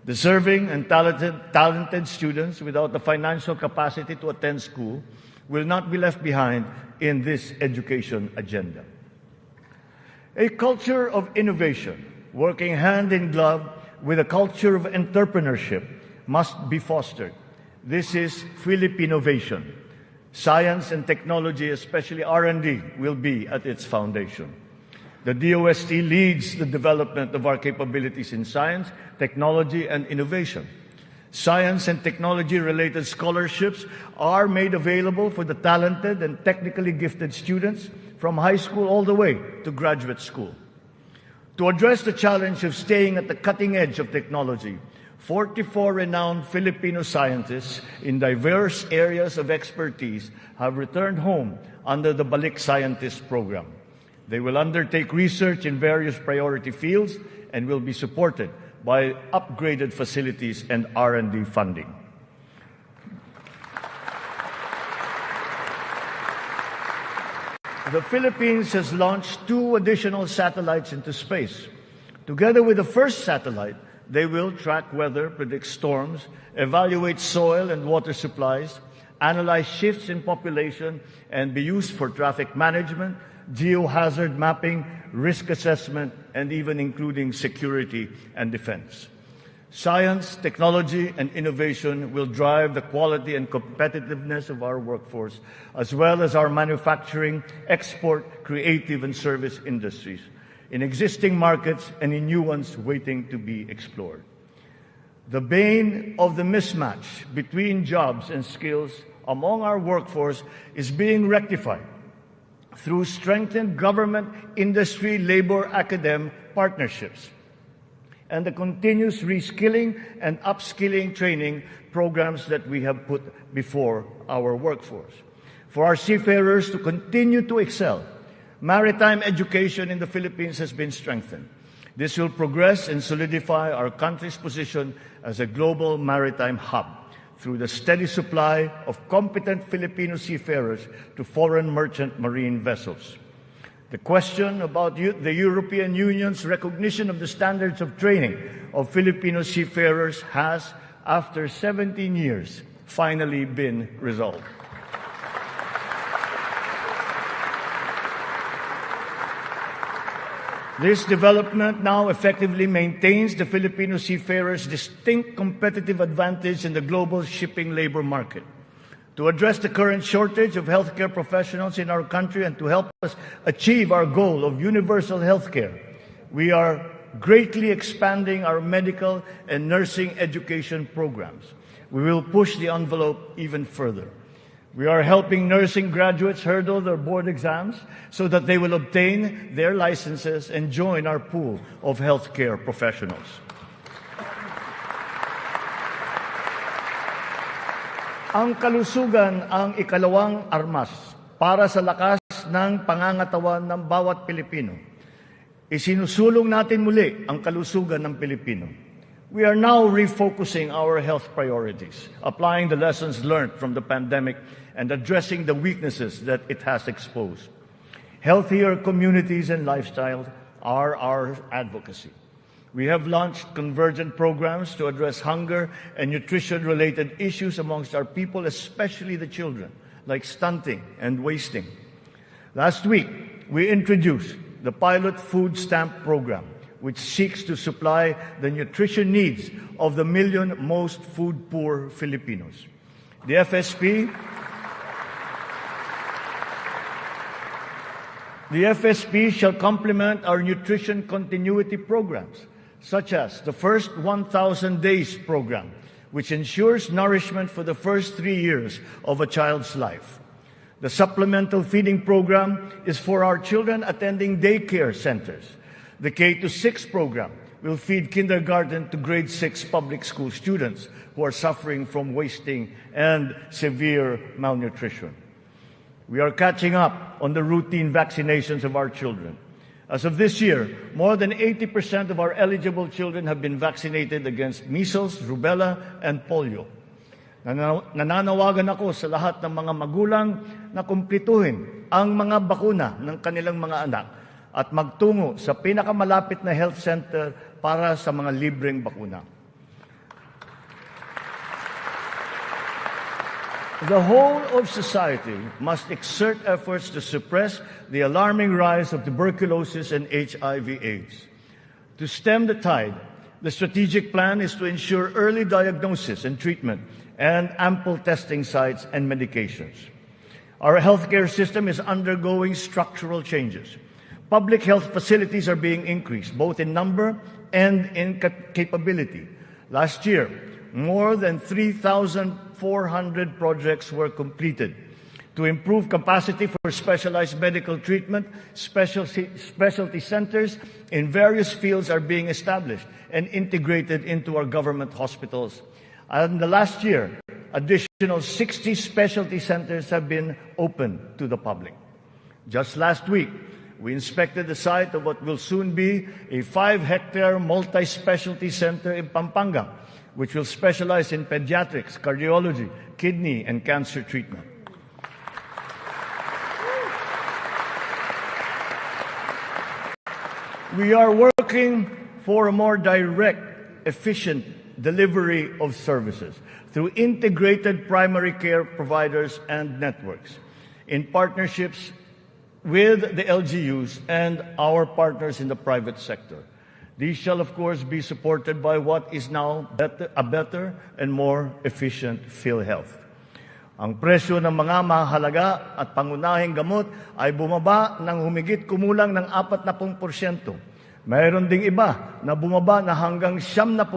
Deserving and talented students without the financial capacity to attend school will not be left behind in this education agenda. A culture of innovation, working hand in glove with a culture of entrepreneurship, must be fostered. This is Philippinovation. Science and technology, especially R&D, will be at its foundation. The DOST leads the development of our capabilities in science, technology, and innovation. Science and technology-related scholarships are made available for the talented and technically gifted students from high school all the way to graduate school. To address the challenge of staying at the cutting edge of technology, 44 renowned Filipino scientists in diverse areas of expertise have returned home under the Balik Scientist Program. They will undertake research in various priority fields and will be supported by upgraded facilities and R&D funding. The Philippines has launched 2 additional satellites into space. Together with the first satellite, they will track weather, predict storms, evaluate soil and water supplies, analyze shifts in population, and be used for traffic management, geohazard mapping, risk assessment, and even including security and defense. Science, technology, and innovation will drive the quality and competitiveness of our workforce, as well as our manufacturing, export, creative, and service industries, in existing markets and in new ones waiting to be explored. The bane of the mismatch between jobs and skills among our workforce is being rectified through strengthened government, industry, labor, academe partnerships, and the continuous reskilling and upskilling training programs that we have put before our workforce. For our seafarers to continue to excel, maritime education in the Philippines has been strengthened. This will progress and solidify our country's position as a global maritime hub through the steady supply of competent Filipino seafarers to foreign merchant marine vessels. The question about the European Union's recognition of the standards of training of Filipino seafarers has, after 17 years, finally been resolved. This development now effectively maintains the Filipino seafarers' distinct competitive advantage in the global shipping labor market. To address the current shortage of healthcare professionals in our country and to help us achieve our goal of universal healthcare, we are greatly expanding our medical and nursing education programs. We will push the envelope even further. We are helping nursing graduates hurdle their board exams so that they will obtain their licenses and join our pool of healthcare professionals. Ang kalusugan ang ikalawang armas para sa lakas ng pangangatawan ng bawat Pilipino. Isinusulong natin muli ang kalusugan ng Pilipino. We are now refocusing our health priorities, applying the lessons learned from the pandemic and addressing the weaknesses that it has exposed. Healthier communities and lifestyles are our advocacy. We have launched convergent programs to address hunger and nutrition-related issues amongst our people, especially the children, like stunting and wasting. Last week, we introduced the pilot food stamp program, which seeks to supply the nutrition needs of the 1 million most food-poor Filipinos. The FSP shall complement our nutrition continuity programs, such as the first 1,000 Days program, which ensures nourishment for the first 3 years of a child's life. The supplemental feeding program is for our children attending daycare centers. The K-6 program will feed kindergarten to grade 6 public school students who are suffering from wasting and severe malnutrition. We are catching up on the routine vaccinations of our children. As of this year, more than 80% of our eligible children have been vaccinated against measles, rubella, and polio. Nananawagan ako sa lahat ng mga magulang na kumplituhin ang mga bakuna ng kanilang mga anak at magtungo sa pinakamalapit na health center para sa mga libreng bakuna. The whole of society must exert efforts to suppress the alarming rise of tuberculosis and HIV/AIDS. To stem the tide, the strategic plan is to ensure early diagnosis and treatment and ample testing sites and medications. Our healthcare system is undergoing structural changes. Public health facilities are being increased, both in number and in capability. Last year, more than 3,400 projects were completed. To improve capacity for specialized medical treatment, specialty centers in various fields are being established and integrated into our government hospitals. And in the last year, additional 60 specialty centers have been opened to the public. Just last week, we inspected the site of what will soon be a 5-hectare multi-specialty center in Pampanga, which will specialize in pediatrics, cardiology, kidney, and cancer treatment. We are working for a more direct, efficient delivery of services through integrated primary care providers and networks in partnerships with the LGUs and our partners in the private sector. These shall, of course, be supported by what is now a better and more efficient PhilHealth. Ang presyo ng mga mahalaga at pangunahing gamot ay bumaba ng humigit kumulang ng 40%. Mayroon ding iba na bumaba na hanggang 70%.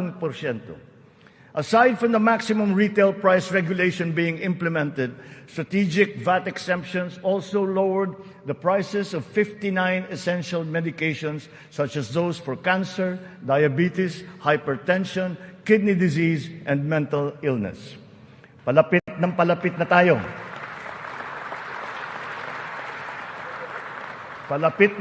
Aside from the maximum retail price regulation being implemented, strategic VAT exemptions also lowered the prices of 59 essential medications such as those for cancer, diabetes, hypertension, kidney disease, and mental illness. Palapit na tayo. Palapit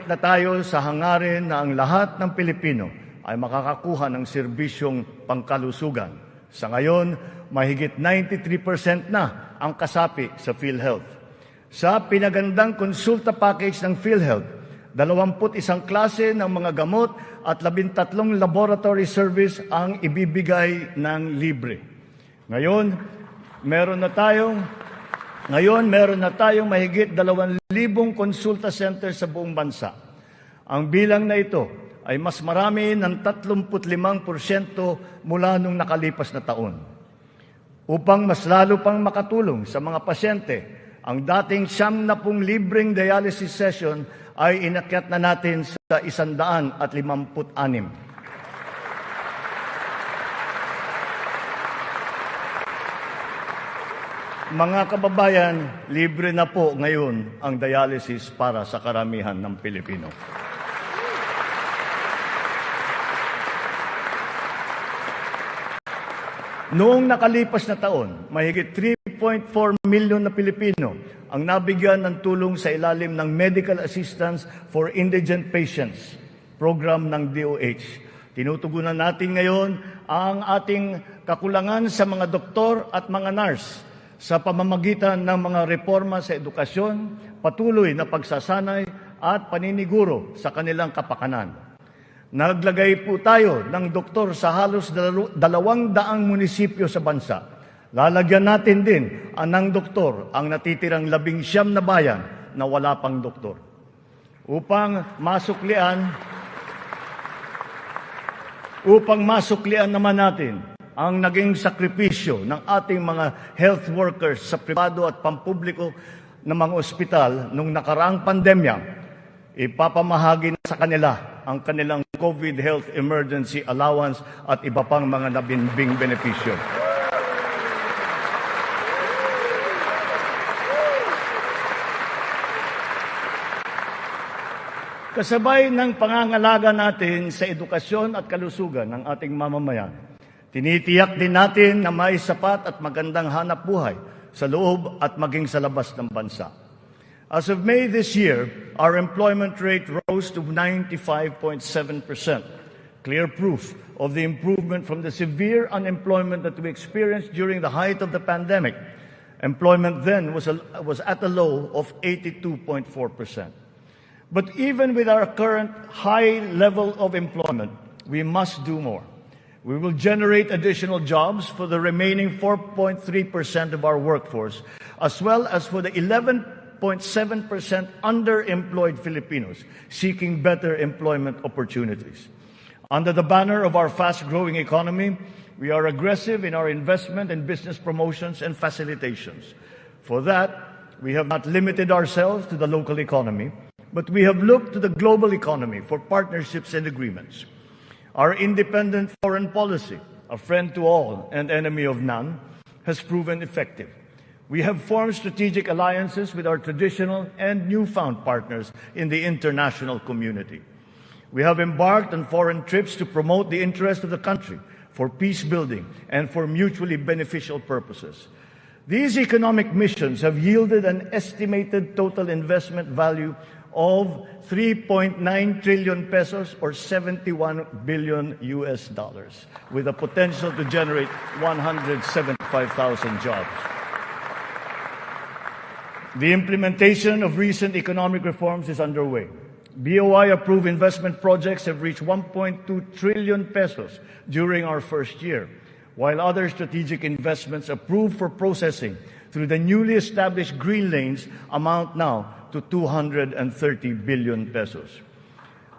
na tayo sa hangarin na ang lahat ng Pilipino ay makakakuha ng serbisyong pangkalusugan. Sa ngayon, mahigit 93% na ang kasapi sa PhilHealth. Sa pinagandang konsulta package ng PhilHealth, 21 klase ng mga gamot at 13 laboratory service ang ibibigay ng libre. Ngayon, meron na tayong mahigit 2,000 konsulta center sa buong bansa. Ang bilang na ito ay mas marami ng 35% mula nung nakalipas na taon. Upang mas lalo pang makatulong sa mga pasyente, ang dating 70 libreng dialysis session ay inakyat na natin sa 156. Mga kababayan, libre na po ngayon ang dialysis para sa karamihan ng Pilipino. Noong nakalipas na taon, mahigit 3.4 milyon na Pilipino ang nabigyan ng tulong sa ilalim ng Medical Assistance for Indigent Patients, program ng DOH. Tinutugunan natin ngayon ang ating kakulangan sa mga doktor at mga nurse sa pamamagitan ng mga reforma sa edukasyon, patuloy na pagsasanay at paniniguro sa kanilang kapakanan. Naglagay po tayo ng doktor sa halos 200 munisipyo sa bansa. Lalagyan natin din ng doktor ang natitirang 19 na bayan na wala pang doktor. Upang masuklian naman natin ang naging sakripisyo ng ating mga health workers sa pribado at pampubliko ng mga ospital nung nakaraang pandemya, ipapamahagi na sa kanila ang kanilang COVID Health Emergency Allowance at iba pang mga nabinbing benepisyo. Kasabay ng pangangalaga natin sa edukasyon at kalusugan ng ating mamamayan, tinitiyak din natin na may sapat at magandang hanap buhay sa loob at maging sa labas ng bansa. As of May this year, our employment rate rose to 95.7%, clear proof of the improvement from the severe unemployment that we experienced during the height of the pandemic. Employment then was at a low of 82.4%. But even with our current high level of employment, we must do more. We will generate additional jobs for the remaining 4.3% of our workforce, as well as for the 11.7% underemployed Filipinos seeking better employment opportunities. Under the banner of our fast-growing economy, we are aggressive in our investment and business promotions and facilitations. For that, we have not limited ourselves to the local economy, but we have looked to the global economy for partnerships and agreements. Our independent foreign policy, a friend to all and enemy of none, has proven effective. We have formed strategic alliances with our traditional and newfound partners in the international community. We have embarked on foreign trips to promote the interest of the country for peace building and for mutually beneficial purposes. These economic missions have yielded an estimated total investment value of 3.9 trillion pesos or 71 billion US dollars, with a potential to generate 175,000 jobs. The implementation of recent economic reforms is underway. BOI-approved investment projects have reached 1.2 trillion pesos during our first year, while other strategic investments approved for processing through the newly established green lanes amount now to 230 billion pesos.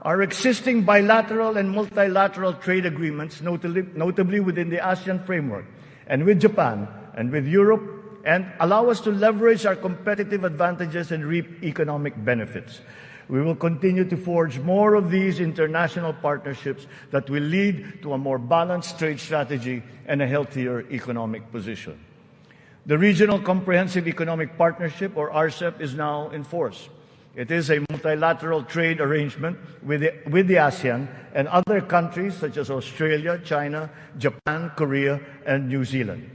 Our existing bilateral and multilateral trade agreements, notably within the ASEAN framework, and with Japan and with Europe, and allow us to leverage our competitive advantages and reap economic benefits. We will continue to forge more of these international partnerships that will lead to a more balanced trade strategy and a healthier economic position. The Regional Comprehensive Economic Partnership, or RCEP, is now in force. It is a multilateral trade arrangement with the ASEAN and other countries such as Australia, China, Japan, Korea, and New Zealand.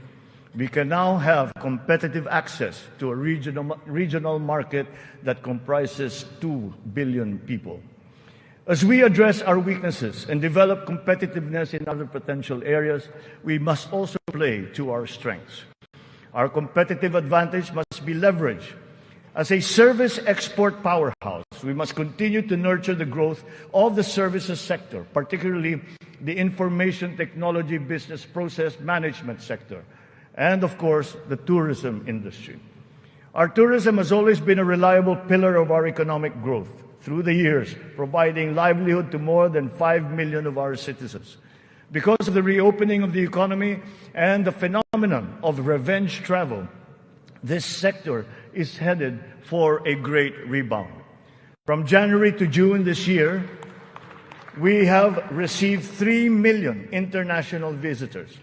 We can now have competitive access to a regional market that comprises 2 billion people. As we address our weaknesses and develop competitiveness in other potential areas, we must also play to our strengths. Our competitive advantage must be leveraged. As a service export powerhouse, we must continue to nurture the growth of the services sector, particularly the information technology business process management sector, and of course, the tourism industry. Our tourism has always been a reliable pillar of our economic growth through the years, providing livelihood to more than 5 million of our citizens. Because of the reopening of the economy and the phenomenon of revenge travel, this sector is headed for a great rebound. From January to June this year, we have received 3 million international visitors.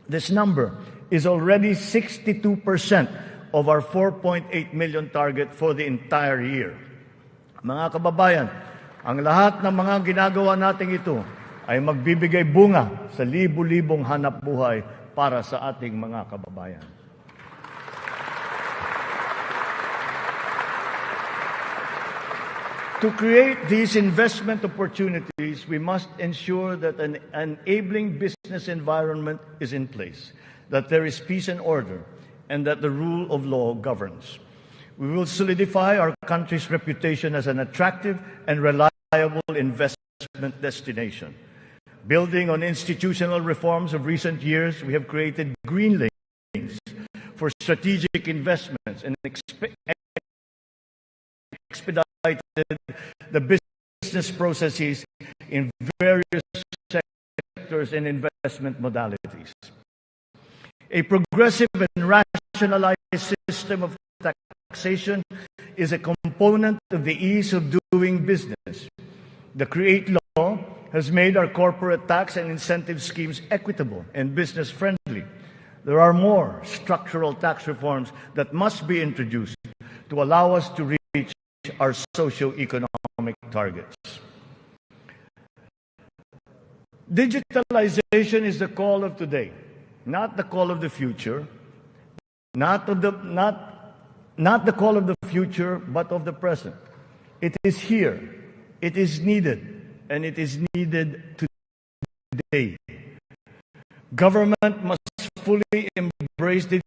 This number is already 62% of our 4.8 million target for the entire year. Mga kababayan, ang lahat ng mga ginagawa natin ito ay magbibigay bunga sa libu-libong hanap buhay para sa ating mga kababayan. To create these investment opportunities, we must ensure that an enabling business environment is in place, that there is peace and order, and that the rule of law governs. We will solidify our country's reputation as an attractive and reliable investment destination. Building on institutional reforms of recent years, we have created green lanes for strategic investments and expedited the business processes in various sectors and investment modalities. A progressive and rationalized system of taxation is a component of the ease of doing business. The CREATE law has made our corporate tax and incentive schemes equitable and business-friendly. There are more structural tax reforms that must be introduced to allow us to reach our socio-economic targets. Digitalization is the call of today, not the call of the future, not the call of the future, but of the present. It is here, it is needed, and it is needed today. Government must fully embrace digitalization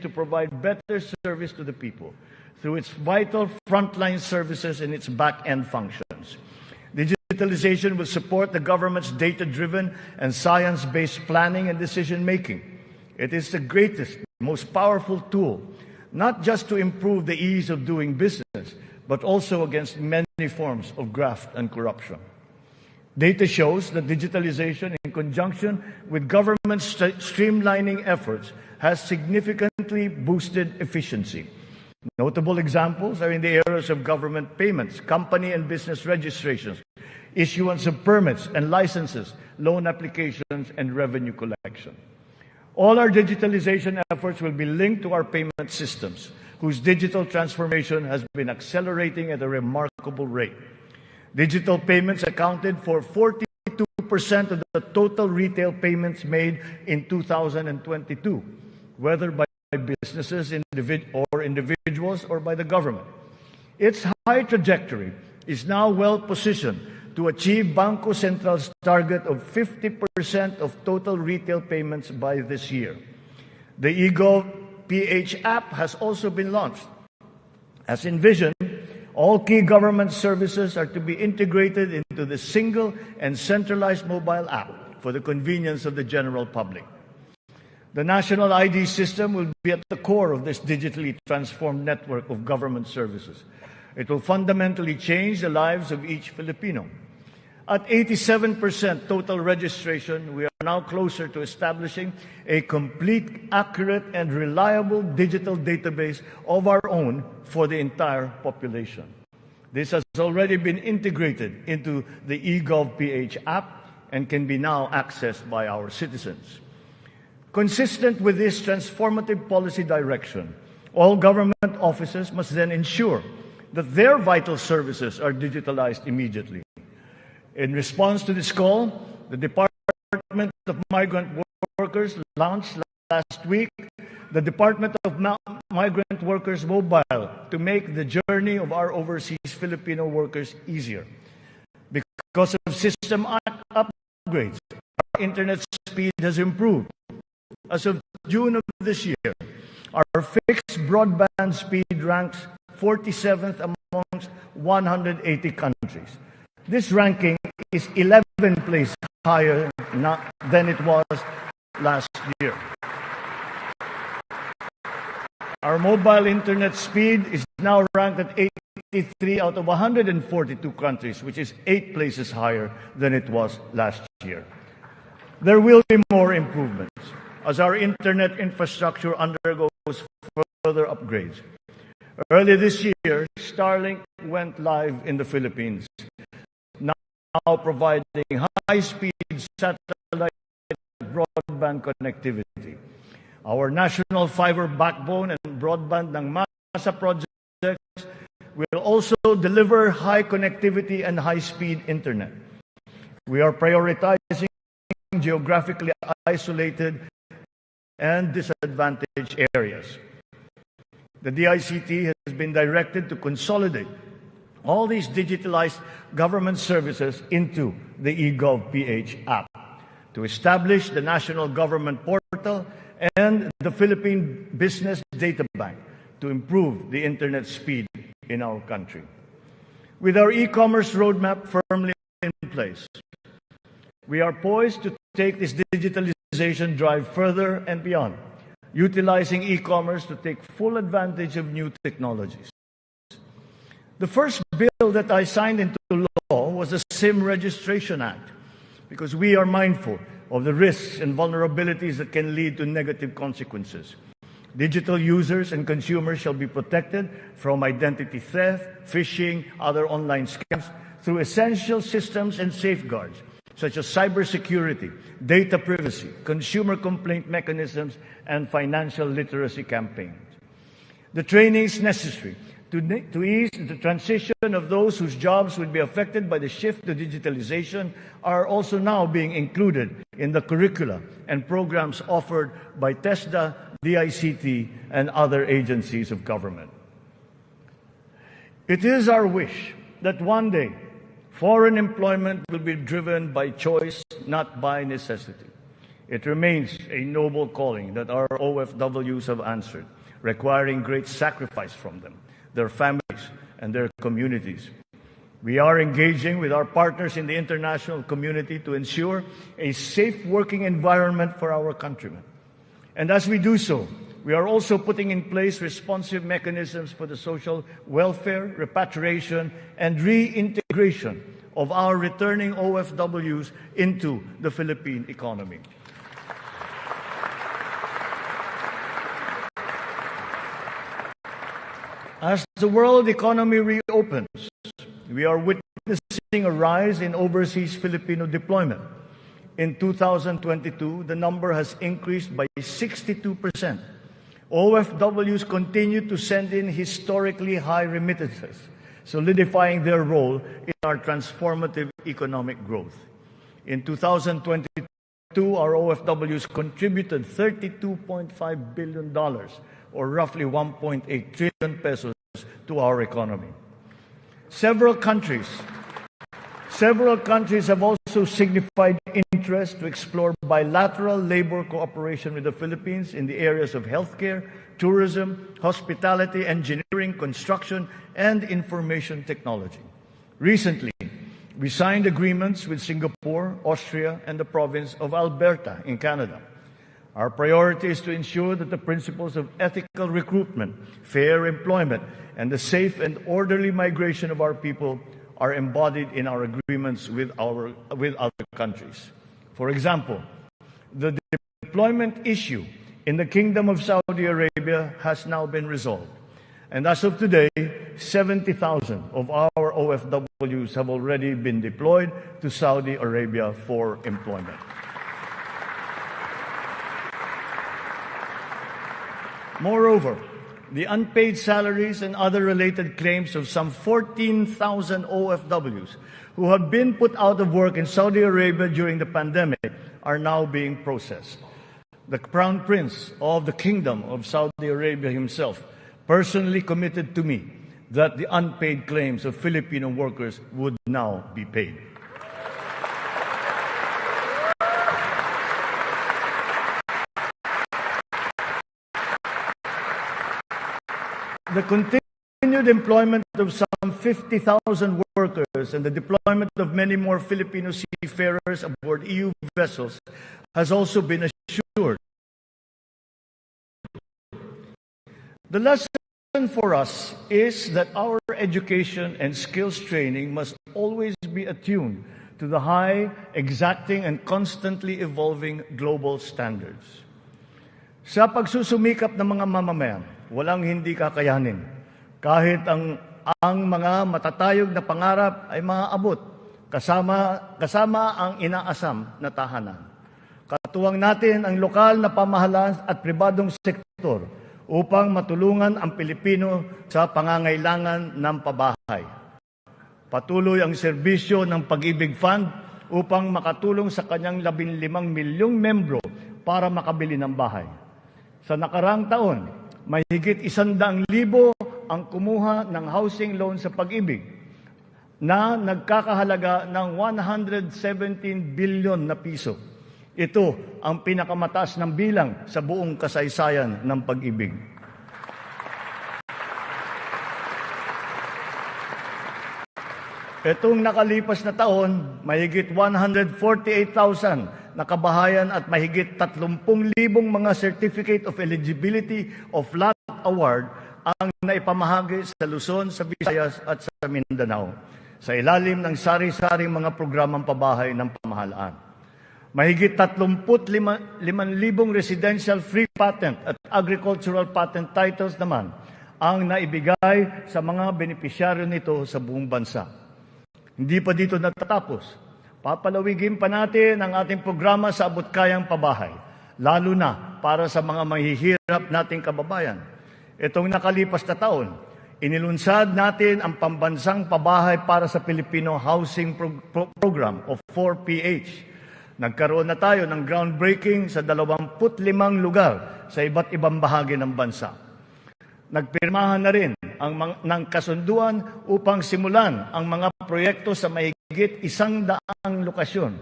to provide better service to the people through its vital frontline services and its back-end functions. Digitalization will support the government's data-driven and science-based planning and decision-making. It is the greatest, most powerful tool, not just to improve the ease of doing business, but also against many forms of graft and corruption. Data shows that digitalization, in conjunction with government streamlining efforts, has significantly boosted efficiency. Notable examples are in the areas of government payments, company and business registrations, issuance of permits and licenses, loan applications, and revenue collection. All our digitalization efforts will be linked to our payment systems, whose digital transformation has been accelerating at a remarkable rate. Digital payments accounted for 42% of the total retail payments made in 2022, whether by businesses or individuals or by the government. Its high trajectory is now well positioned to achieve Bangko Central's target of 50% of total retail payments by this year. The eGov.ph app has also been launched. As envisioned, all key government services are to be integrated into the single and centralized mobile app for the convenience of the general public. The national ID system will be at the core of this digitally transformed network of government services. It will fundamentally change the lives of each Filipino. At 87% total registration, we are now closer to establishing a complete, accurate, and reliable digital database of our own for the entire population. This has already been integrated into the eGov.ph app and can be now accessed by our citizens. Consistent with this transformative policy direction, all government offices must then ensure that their vital services are digitalized immediately. In response to this call, the Department of Migrant Workers launched last week the Department of Migrant Workers Mobile to make the journey of our overseas Filipino workers easier. Because of system upgrades, our internet speed has improved. As of June of this year, our fixed broadband speed ranks 47th amongst 180 countries. This ranking is 11 places higher than it was last year. Our mobile internet speed is now ranked at 83 out of 142 countries, which is 8 places higher than it was last year. There will be more improvements as our internet infrastructure undergoes further upgrades. Earlier this year, Starlink went live in the Philippines, now providing high-speed satellite broadband connectivity. Our national fiber backbone and broadband ng MASA projects will also deliver high connectivity and high-speed internet. We are prioritizing geographically isolated and disadvantaged areas. The DICT has been directed to consolidate all these digitalized government services into the eGov.ph app, to establish the National Government Portal and the Philippine Business Data Bank to improve the internet speed in our country. With our e-commerce roadmap firmly in place, we are poised to take this digitalization drive further and beyond, utilizing e-commerce to take full advantage of new technologies. The first bill that I signed into law was the SIM Registration Act, because we are mindful of the risks and vulnerabilities that can lead to negative consequences. Digital users and consumers shall be protected from identity theft, phishing, other online scams through essential systems and safeguards, such as cybersecurity, data privacy, consumer complaint mechanisms, and financial literacy campaigns. The trainings necessary to ease the transition of those whose jobs would be affected by the shift to digitalization are also now being included in the curricula and programs offered by TESDA, DICT, and other agencies of government. It is our wish that one day foreign employment will be driven by choice, not by necessity. It remains a noble calling that our OFWs have answered, requiring great sacrifice from them, their families, and their communities. We are engaging with our partners in the international community to ensure a safe working environment for our countrymen. And as we do so, we are also putting in place responsive mechanisms for the social welfare, repatriation, and reintegration of our returning OFWs into the Philippine economy. As the world economy reopens, we are witnessing a rise in overseas Filipino deployment. In 2022, the number has increased by 62%. OFWs continue to send in historically high remittances, solidifying their role in our transformative economic growth. In 2022, our OFWs contributed $32.5 billion, or roughly 1.8 trillion pesos, to our economy. Several countries have also signified interest to explore bilateral labor cooperation with the Philippines in the areas of healthcare, tourism, hospitality, engineering, construction, and information technology. Recently, we signed agreements with Singapore, Austria, and the province of Alberta in Canada. Our priority is to ensure that the principles of ethical recruitment, fair employment, and the safe and orderly migration of our people are embodied in our agreements with other countries. For example, the deployment issue in the Kingdom of Saudi Arabia has now been resolved. And as of today, 70,000 of our OFWs have already been deployed to Saudi Arabia for employment. Moreover, the unpaid salaries and other related claims of some 14,000 OFWs who have been put out of work in Saudi Arabia during the pandemic are now being processed. The Crown Prince of the Kingdom of Saudi Arabia himself personally committed to me that the unpaid claims of Filipino workers would now be paid. The continued employment of some 50,000 workers and the deployment of many more Filipino seafarers aboard EU vessels has also been assured. The lesson for us is that our education and skills training must always be attuned to the high, exacting, and constantly evolving global standards. Sa pagsusumikap ng mga mamamayan, walang hindi kakayanin. Kahit ang mga matatayog na pangarap ay maaabot, kasama ang inaasam na tahanan. Katuwang natin ang lokal na pamahalaan at pribadong sektor upang matulungan ang Pilipino sa pangangailangan ng pabahay. Patuloy ang serbisyo ng Pag-ibig Fund upang makatulong sa kanyang 15 milyong membro para makabili ng bahay. Sa nakarang taon, may higit 100,000 ang kumuha ng housing loan sa Pag-ibig na nagkakahalaga ng 117 billion na piso. Ito ang pinakamataas ng bilang sa buong kasaysayan ng Pag-ibig. Itong nakalipas na taon, mahigit 148,000 na kabahayan at mahigit 30,000 mga Certificate of Eligibility of Lot Award ang naipamahagi sa Luzon, sa Visayas at sa Mindanao sa ilalim ng sari-saring mga programang pabahay ng pamahalaan. Mahigit 35,000 residential free patent at agricultural patent titles naman ang naibigay sa mga benepisyaryo nito sa buong bansa. Hindi pa dito natatapos. Papalawigin pa natin ang ating programa sa abot-kayang pabahay, lalo na para sa mga mahihirap nating kababayan. Itong nakalipas na taon, inilunsad natin ang pambansang pabahay para sa Filipino Housing Program o 4PH. Nagkaroon na tayo ng groundbreaking sa 25 lugar sa iba't ibang bahagi ng bansa. Nagpirmahan na rin ng kasunduan upang simulan ang mga proyekto sa mahigit 100 lokasyon.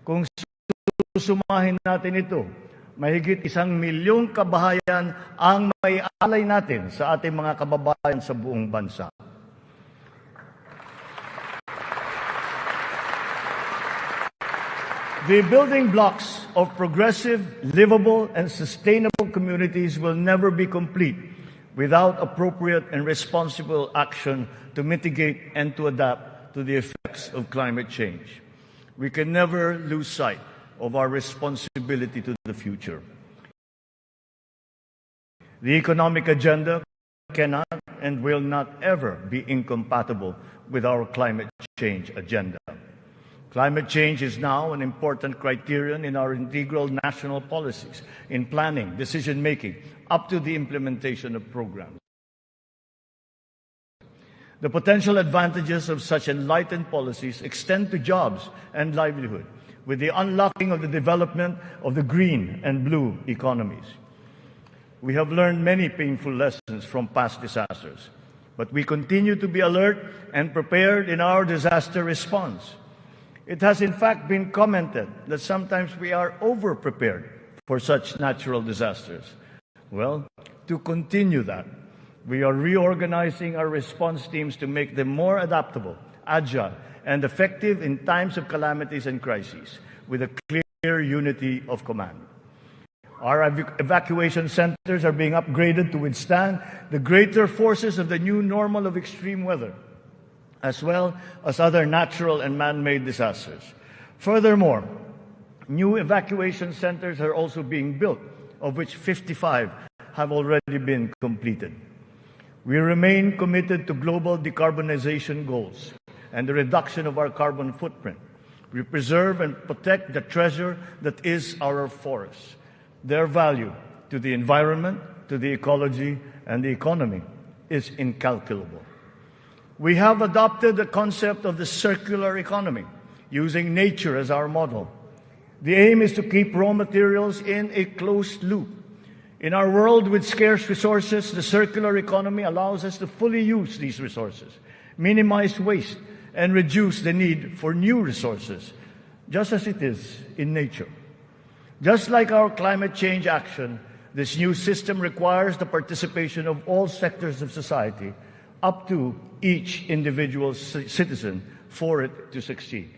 Kung susumahin natin ito, mahigit 1 milyong kabahayan ang may alay natin sa ating mga kababayan sa buong bansa. The building blocks of progressive, livable, and sustainable communities will never be complete without appropriate and responsible action to mitigate and to adapt to the effects of climate change. We can never lose sight of our responsibility to the future. The economic agenda cannot and will not ever be incompatible with our climate change agenda. Climate change is now an important criterion in our integral national policies, in planning, decision-making, up to the implementation of programs. The potential advantages of such enlightened policies extend to jobs and livelihood, with the unlocking of the development of the green and blue economies. We have learned many painful lessons from past disasters, but we continue to be alert and prepared in our disaster response. It has in fact been commented that sometimes we are over-prepared for such natural disasters. Well, to continue that, we are reorganizing our response teams to make them more adaptable, agile, and effective in times of calamities and crises, with a clear unity of command. Our evacuation centers are being upgraded to withstand the greater forces of the new normal of extreme weather, as well as other natural and man-made disasters. Furthermore, new evacuation centers are also being built, of which 55 have already been completed. We remain committed to global decarbonization goals and the reduction of our carbon footprint. We preserve and protect the treasure that is our forests. Their value to the environment, to the ecology, and the economy is incalculable. We have adopted the concept of the circular economy, using nature as our model. The aim is to keep raw materials in a closed loop. In our world with scarce resources, the circular economy allows us to fully use these resources, minimize waste, and reduce the need for new resources, just as it is in nature. Just like our climate change action, this new system requires the participation of all sectors of society, up to each individual citizen, for it to succeed.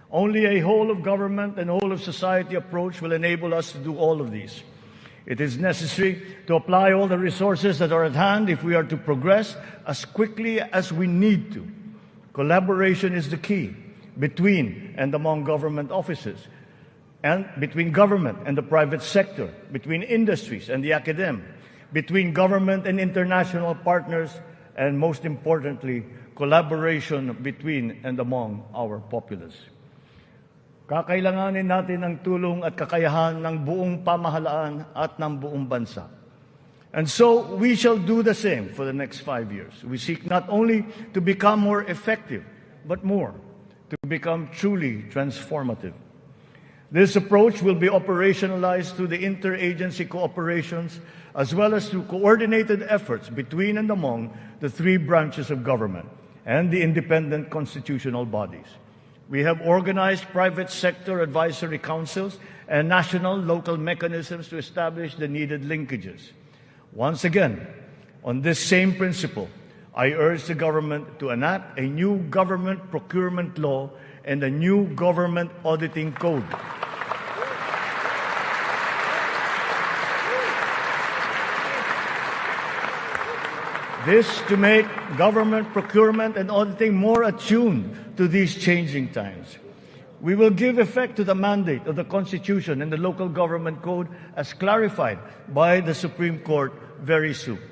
Only a whole of government and whole of society approach will enable us to do all of these. It is necessary to apply all the resources that are at hand if we are to progress as quickly as we need to. Collaboration is the key between and among government offices, and between government and the private sector, between industries and the academe, between government and international partners, and most importantly, collaboration between and among our populace. Kakailanganin natin ang tulong at kakayahan ng buong pamahalaan at ng buong bansa. And so, we shall do the same for the next 5 years. We seek not only to become more effective, but more, to become truly transformative. This approach will be operationalized through the interagency cooperations, as well as through coordinated efforts between and among the three branches of government and the independent constitutional bodies. We have organized private sector advisory councils and national local mechanisms to establish the needed linkages. Once again, on this same principle, I urge the government to enact a new government procurement law and a new government auditing code. This to make government procurement and auditing more attuned to these changing times. We will give effect to the mandate of the Constitution and the Local Government Code as clarified by the Supreme Court very soon.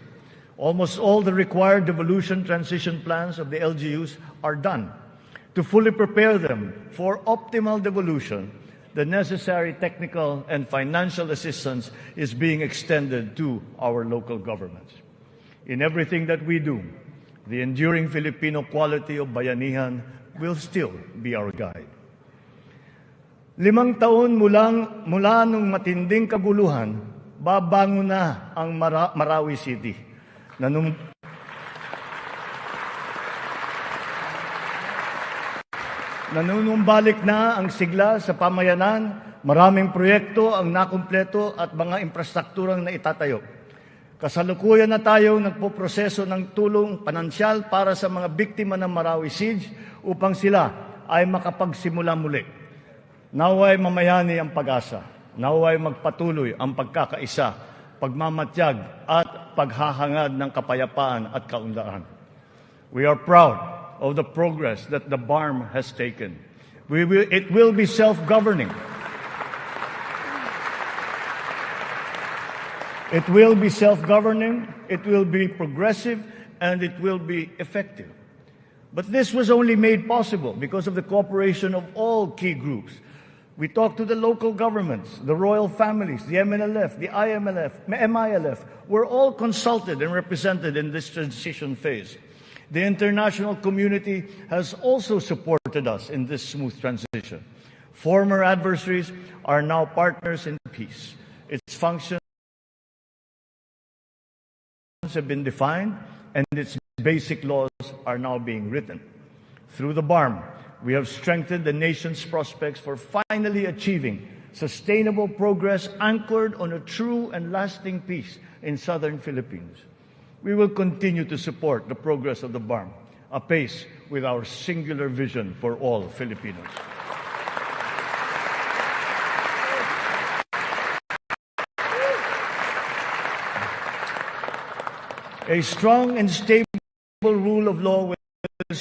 Almost all the required devolution transition plans of the LGUs are done. To fully prepare them for optimal devolution, the necessary technical and financial assistance is being extended to our local governments. In everything that we do, the enduring Filipino quality of bayanihan will still be our guide. 5 taon mula nung matinding kaguluhan, babangon na ang Marawi City. Nanunumbalik na ang sigla sa pamayanan, maraming proyekto ang nakumpleto at mga infrastrukturang naitatayo. Kasalukuyan na tayo nagpoproseso ng tulong pinansyal para sa mga biktima ng Marawi Siege upang sila ay makapagsimula muli. Naway mamayani ang pag-asa. Naway magpatuloy ang pagkakaisa, pagmamatyag at paghahangad ng kapayapaan at kaunlaran. We are proud of the progress that the BARM has taken. It will be self-governing. It will be self-governing, it will be progressive, and it will be effective. But this was only made possible because of the cooperation of all key groups. We talked to the local governments, the royal families, the MNLF, the MILF. We're all consulted and represented in this transition phase. The international community has also supported us in this smooth transition. Former adversaries are now partners in peace. Its functions have been defined and its basic laws are now being written. Through the BARM, we have strengthened the nation's prospects for finally achieving sustainable progress anchored on a true and lasting peace in southern Philippines. We will continue to support the progress of the BARM, apace with our singular vision for all Filipinos. A strong and stable rule of law will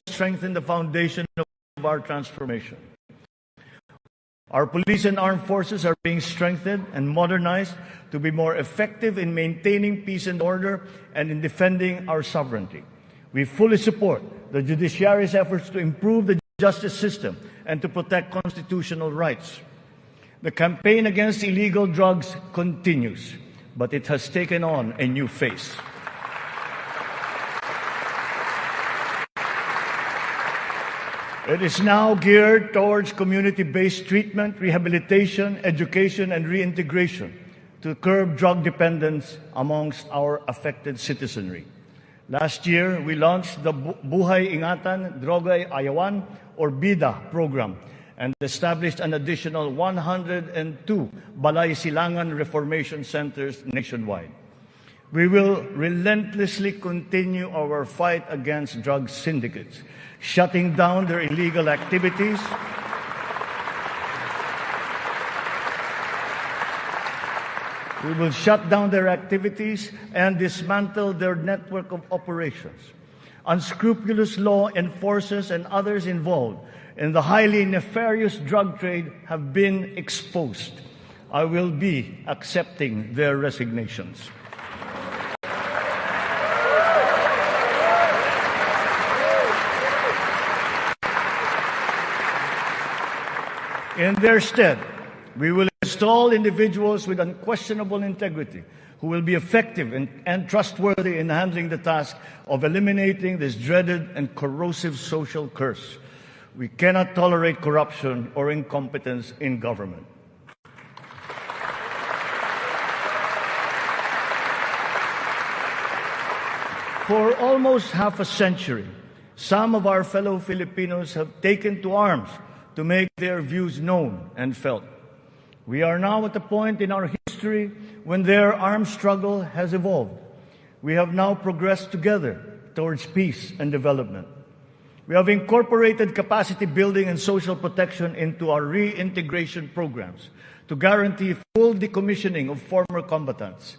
strengthen the foundation of our transformation. Our police and armed forces are being strengthened and modernized to be more effective in maintaining peace and order and in defending our sovereignty. We fully support the judiciary's efforts to improve the justice system and to protect constitutional rights. The campaign against illegal drugs continues, but it has taken on a new face. It is now geared towards community-based treatment, rehabilitation, education, and reintegration to curb drug dependence amongst our affected citizenry. Last year, we launched the Buhay Ingatan, Droga'y Ayawan, or BIDA program and established an additional 102 Balay Silangan Reformation Centers nationwide. We will relentlessly continue our fight against drug syndicates, shutting down their illegal activities, we will shut down their activities and dismantle their network of operations. Unscrupulous law enforcers and others involved in the highly nefarious drug trade have been exposed. I will be accepting their resignations. In their stead, we will install individuals with unquestionable integrity who will be effective and trustworthy in handling the task of eliminating this dreaded and corrosive social curse. We cannot tolerate corruption or incompetence in government. For almost half a century, some of our fellow Filipinos have taken to arms to make their views known and felt. We are now at a point in our history when their armed struggle has evolved. We have now progressed together towards peace and development. We have incorporated capacity building and social protection into our reintegration programs to guarantee full decommissioning of former combatants.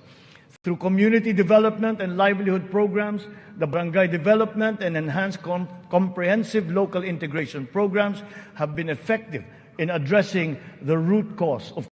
Through community development and livelihood programs, the barangay development and enhanced comprehensive local integration programs have been effective in addressing the root cause of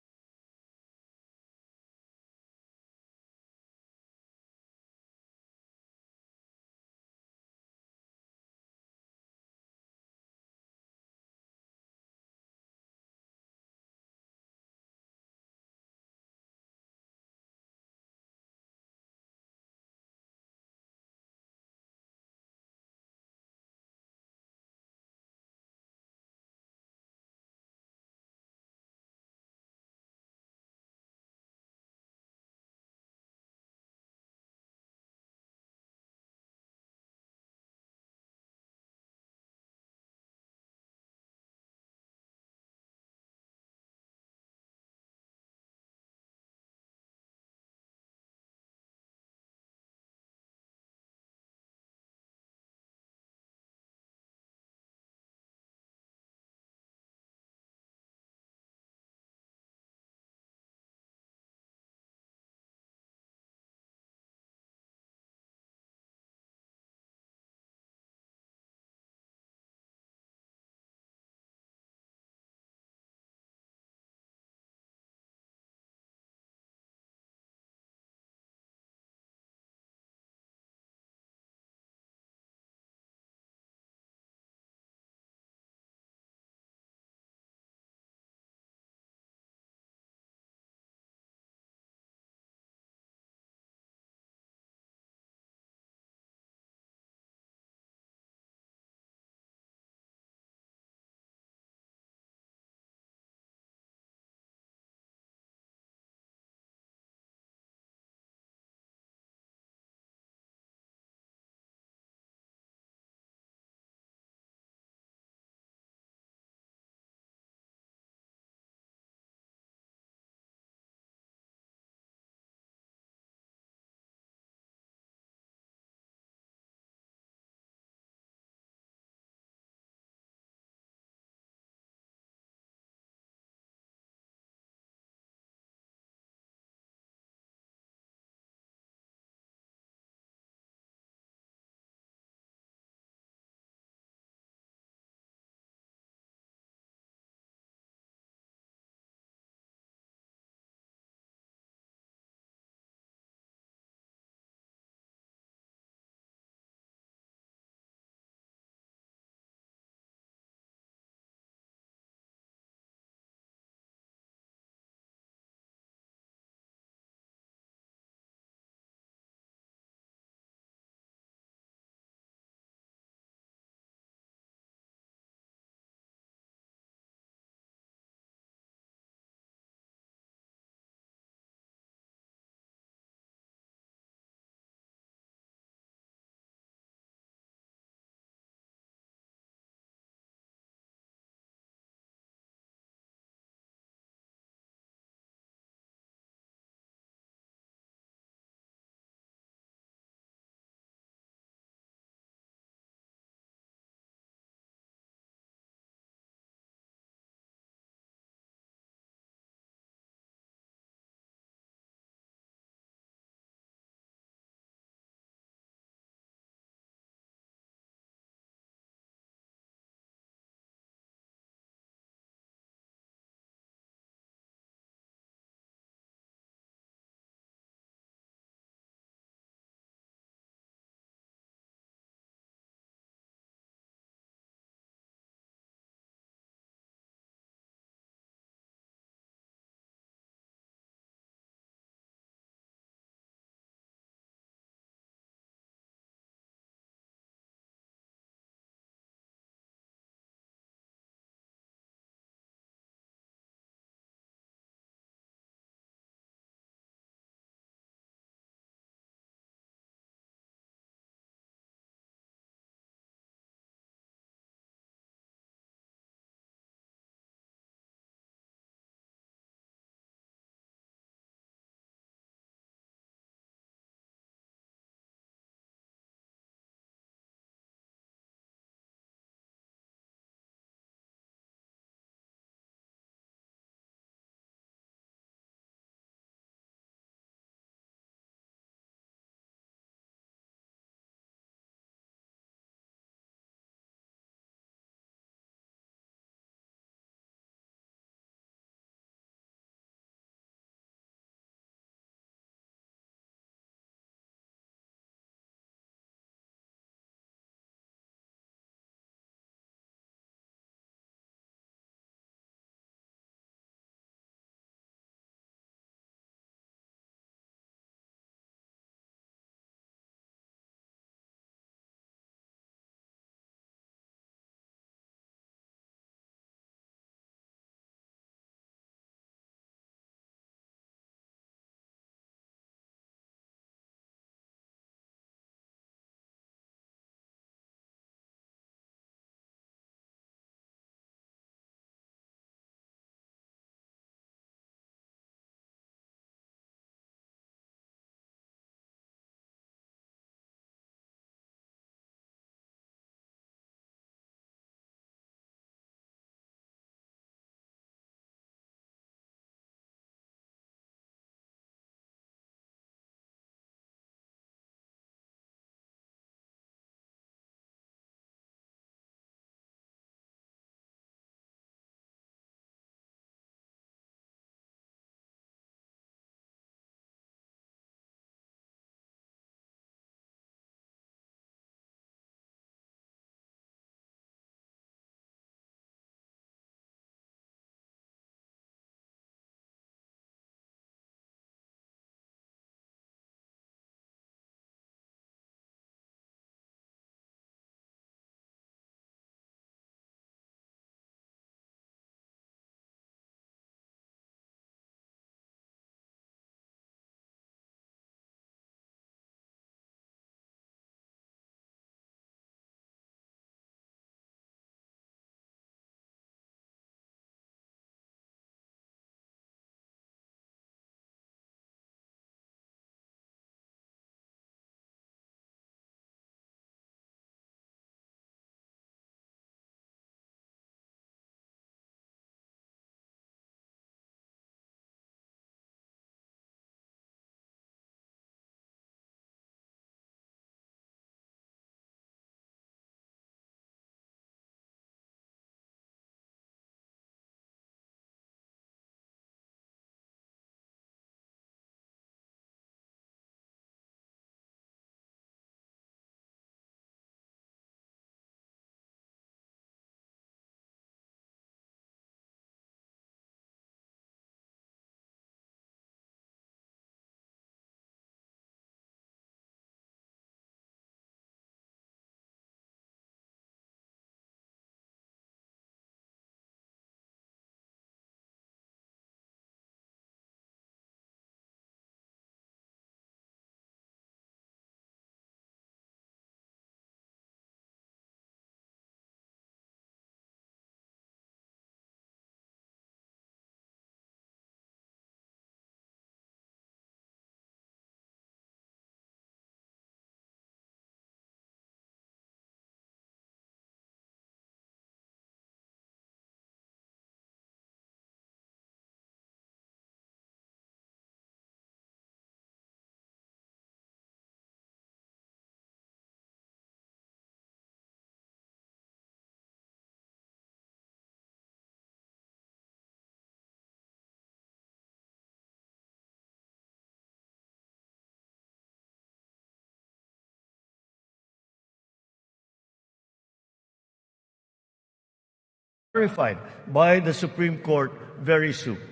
clarified by the Supreme Court very soon.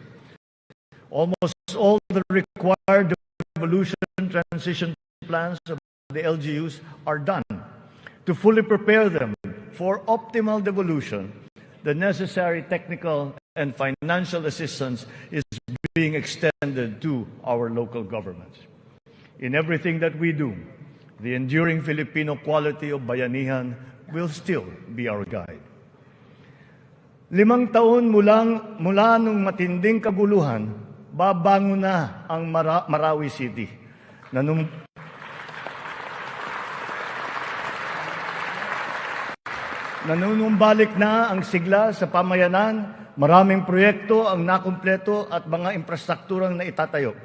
Almost all the required devolution transition plans of the LGUs are done. To fully prepare them for optimal devolution, the necessary technical and financial assistance is being extended to our local governments. In everything that we do, the enduring Filipino quality of bayanihan will still be our guide. 5 taon mula nung matinding kaguluhan, babangon na ang Marawi City. Nanunumbalik na ang sigla sa pamayanan, maraming proyekto ang nakumpleto at mga infrastrukturang naitatayo.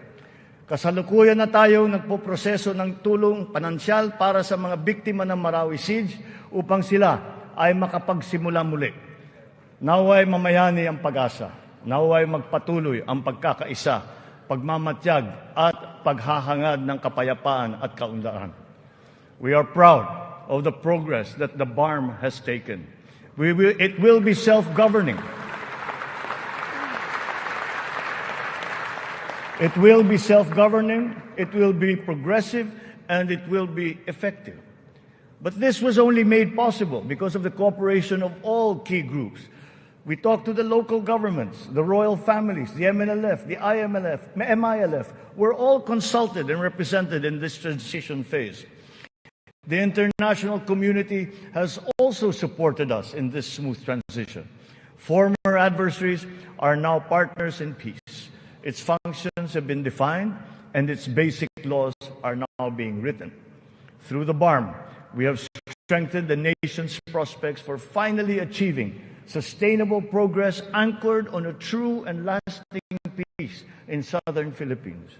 Kasalukuyan na tayo nagpoproseso ng tulong pinansyal para sa mga biktima ng Marawi Siege upang sila ay makapagsimula muli. Naway mamayani ang pag-asa. Naway magpatuloy ang pagkakaisa, pagmamatyag at paghahangad ng kapayapaan at kaunlaran. We are proud of the progress that the BARM has taken. It will be self-governing. It will be self-governing, it will be progressive, and it will be effective. But this was only made possible because of the cooperation of all key groups. We talked to the local governments, the royal families, the MNLF, the MILF, were all consulted and represented in this transition phase. The international community has also supported us in this smooth transition. Former adversaries are now partners in peace. Its functions have been defined, and its basic laws are now being written. Through the BARM, we have strengthened the nation's prospects for finally achieving sustainable progress anchored on a true and lasting peace in southern Philippines.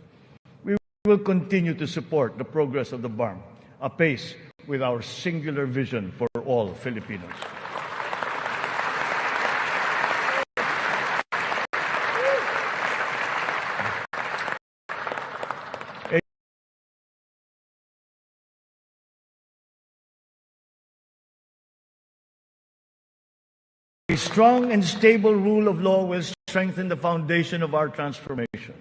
We will continue to support the progress of the BARM, apace with our singular vision for all Filipinos. A strong and stable rule of law will strengthen the foundation of our transformation.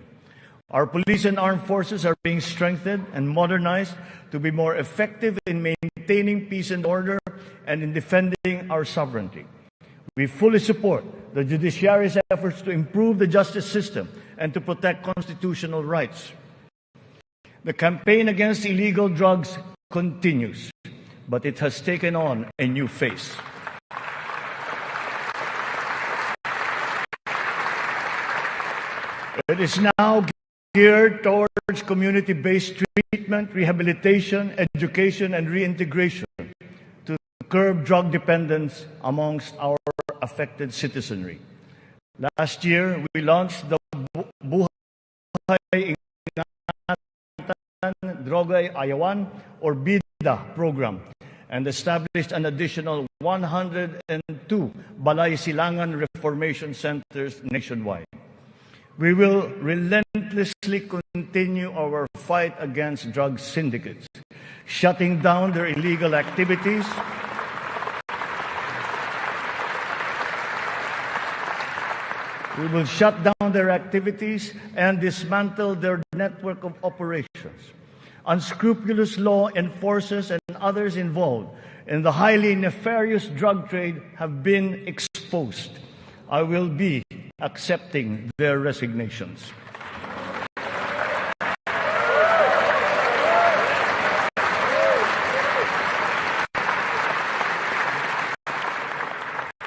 Our police and armed forces are being strengthened and modernized to be more effective in maintaining peace and order and in defending our sovereignty. We fully support the judiciary's efforts to improve the justice system and to protect constitutional rights. The campaign against illegal drugs continues, but it has taken on a new face. It is now geared towards community-based treatment, rehabilitation, education, and reintegration to curb drug dependence amongst our affected citizenry. Last year, we launched the Buhay Ingatan Droga'y Ayawan or BIDA program and established an additional 102 Balay Silangan Reformation Centers nationwide. We will relentlessly continue our fight against drug syndicates, shutting down their illegal activities, we will shut down their activities and dismantle their network of operations. Unscrupulous law enforcers and others involved in the highly nefarious drug trade have been exposed. I will be accepting their resignations.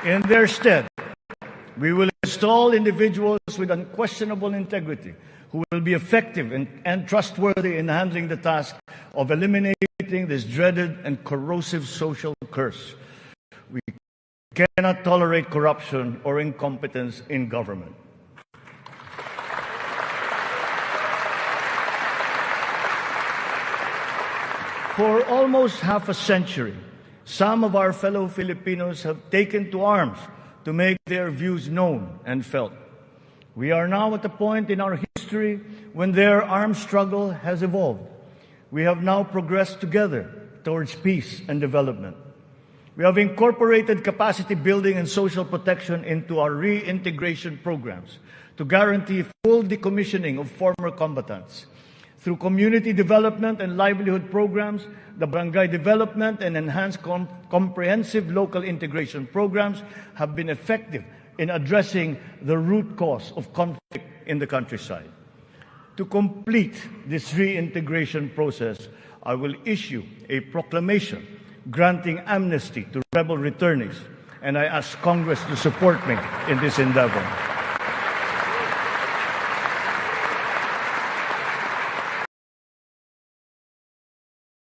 In their stead, we will install individuals with unquestionable integrity who will be effective and trustworthy in handling the task of eliminating this dreaded and corrosive social curse. We cannot tolerate corruption or incompetence in government. For almost half a century, some of our fellow Filipinos have taken to arms to make their views known and felt. We are now at a point in our history when their armed struggle has evolved. We have now progressed together towards peace and development. We have incorporated capacity building and social protection into our reintegration programs to guarantee full decommissioning of former combatants. Through community development and livelihood programs, the barangay development and enhanced comprehensive local integration programs have been effective in addressing the root cause of conflict in the countryside. To complete this reintegration process, I will issue a proclamation granting amnesty to rebel returnees, and I ask Congress to support me in this endeavor.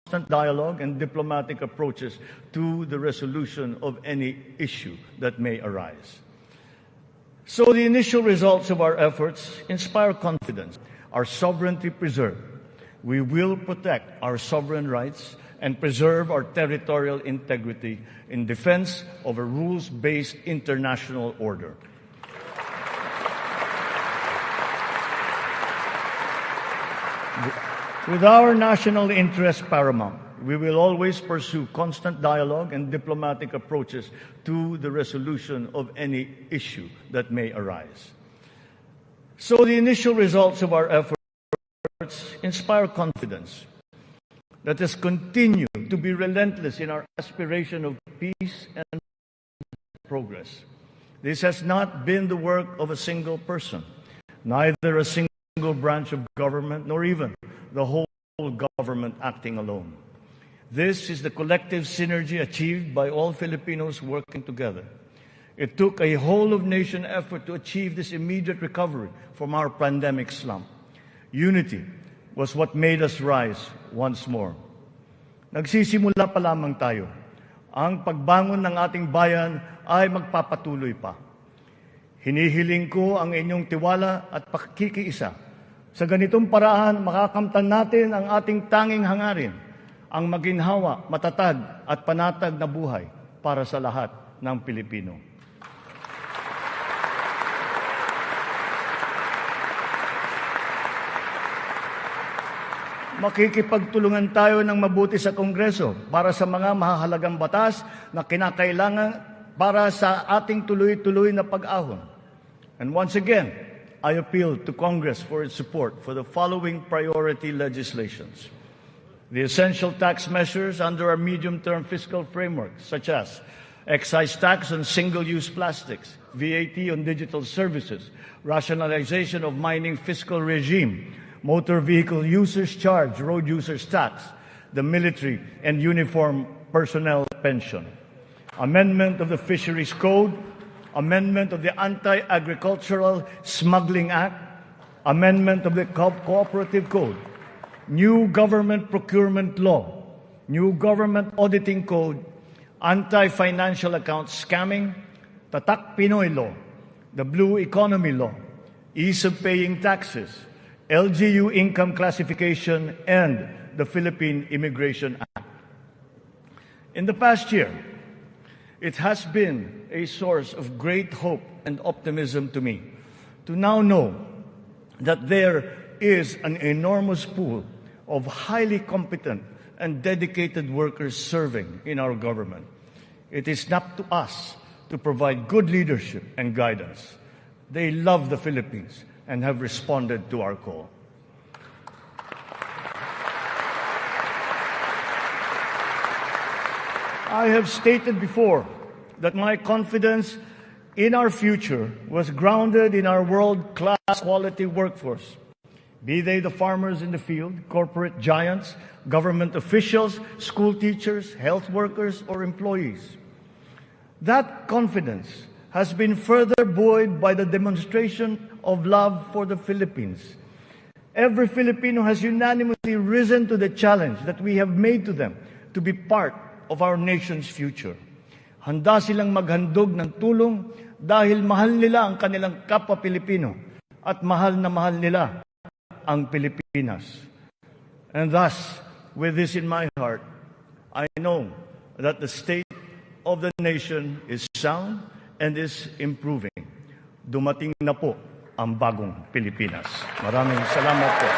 Constant dialogue and diplomatic approaches to the resolution of any issue that may arise. So the initial results of our efforts inspire confidence. Our sovereignty preserved. We will protect our sovereign rights and preserve our territorial integrity in defense of a rules-based international order. With our national interest paramount, we will always pursue constant dialogue and diplomatic approaches to the resolution of any issue that may arise. So the initial results of our efforts inspire confidence. Let us continue to be relentless in our aspiration of peace and progress. This has not been the work of a single person, neither a single branch of government, nor even the whole government acting alone. This is the collective synergy achieved by all Filipinos working together. It took a whole-of-nation effort to achieve this immediate recovery from our pandemic slump. Unity was what made us rise once more. Nagsisimula pa lamang tayo. Ang pagbangon ng ating bayan ay magpapatuloy pa. Hinihiling ko ang inyong tiwala at pakikiisa. Sa ganitong paraan, makakamtan natin ang ating tanging hangarin, ang maginhawa, matatag at panatag na buhay para sa lahat ng Pilipino. Makikipagtulungan tayo ng mabuti sa Kongreso para sa mga mahahalagang batas na kinakailangan para sa ating tuloy-tuloy na pag-ahon. And once again, I appeal to Congress for its support for the following priority legislations. The essential tax measures under our medium-term fiscal framework, such as excise tax on single-use plastics, VAT on digital services, rationalization of mining fiscal regime, motor vehicle users charge, road users tax, the military and uniform personnel pension, amendment of the Fisheries Code, amendment of the Anti-Agricultural Smuggling Act, amendment of the Cooperative Code, new government procurement law, new government auditing code, anti-financial account scamming, Tatak Pinoy law, the Blue Economy law, ease of paying taxes, LGU income classification, and the Philippine Immigration Act. In the past year, it has been a source of great hope and optimism to me to now know that there is an enormous pool of highly competent and dedicated workers serving in our government. It is up to us to provide good leadership and guidance. They love the Philippines and have responded to our call. I have stated before that my confidence in our future was grounded in our world-class quality workforce, be they the farmers in the field, corporate giants, government officials, school teachers, health workers, or employees. That confidence has been further buoyed by the demonstration of love for the Philippines. Every Filipino has unanimously risen to the challenge that we have made to them to be part of our nation's future. Handa silang maghandog ng tulong dahil mahal nila ang kanilang kapwa Pilipino at mahal na mahal nila ang Pilipinas. And thus, with this in my heart, I know that the state of the nation is sound and is improving. Dumating na po ang bagong Pilipinas. Maraming salamat po.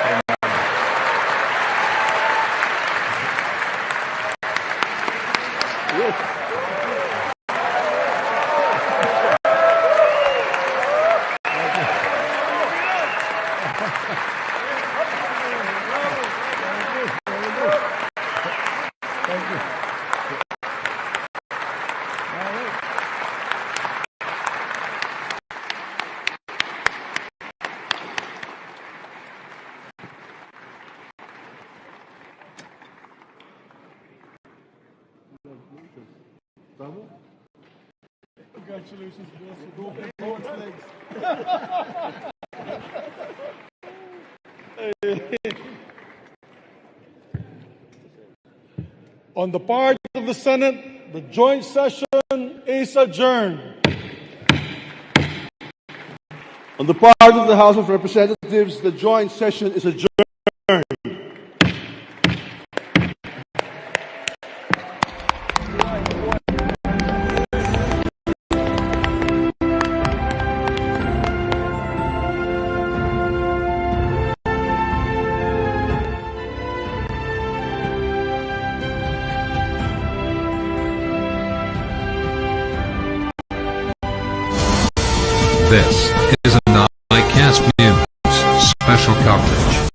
Yes. Congratulations, boss. Go its legs. On the part of the Senate, the joint session is adjourned. On the part of the House of Representatives, the joint session is adjourned. This is an iKast News special coverage.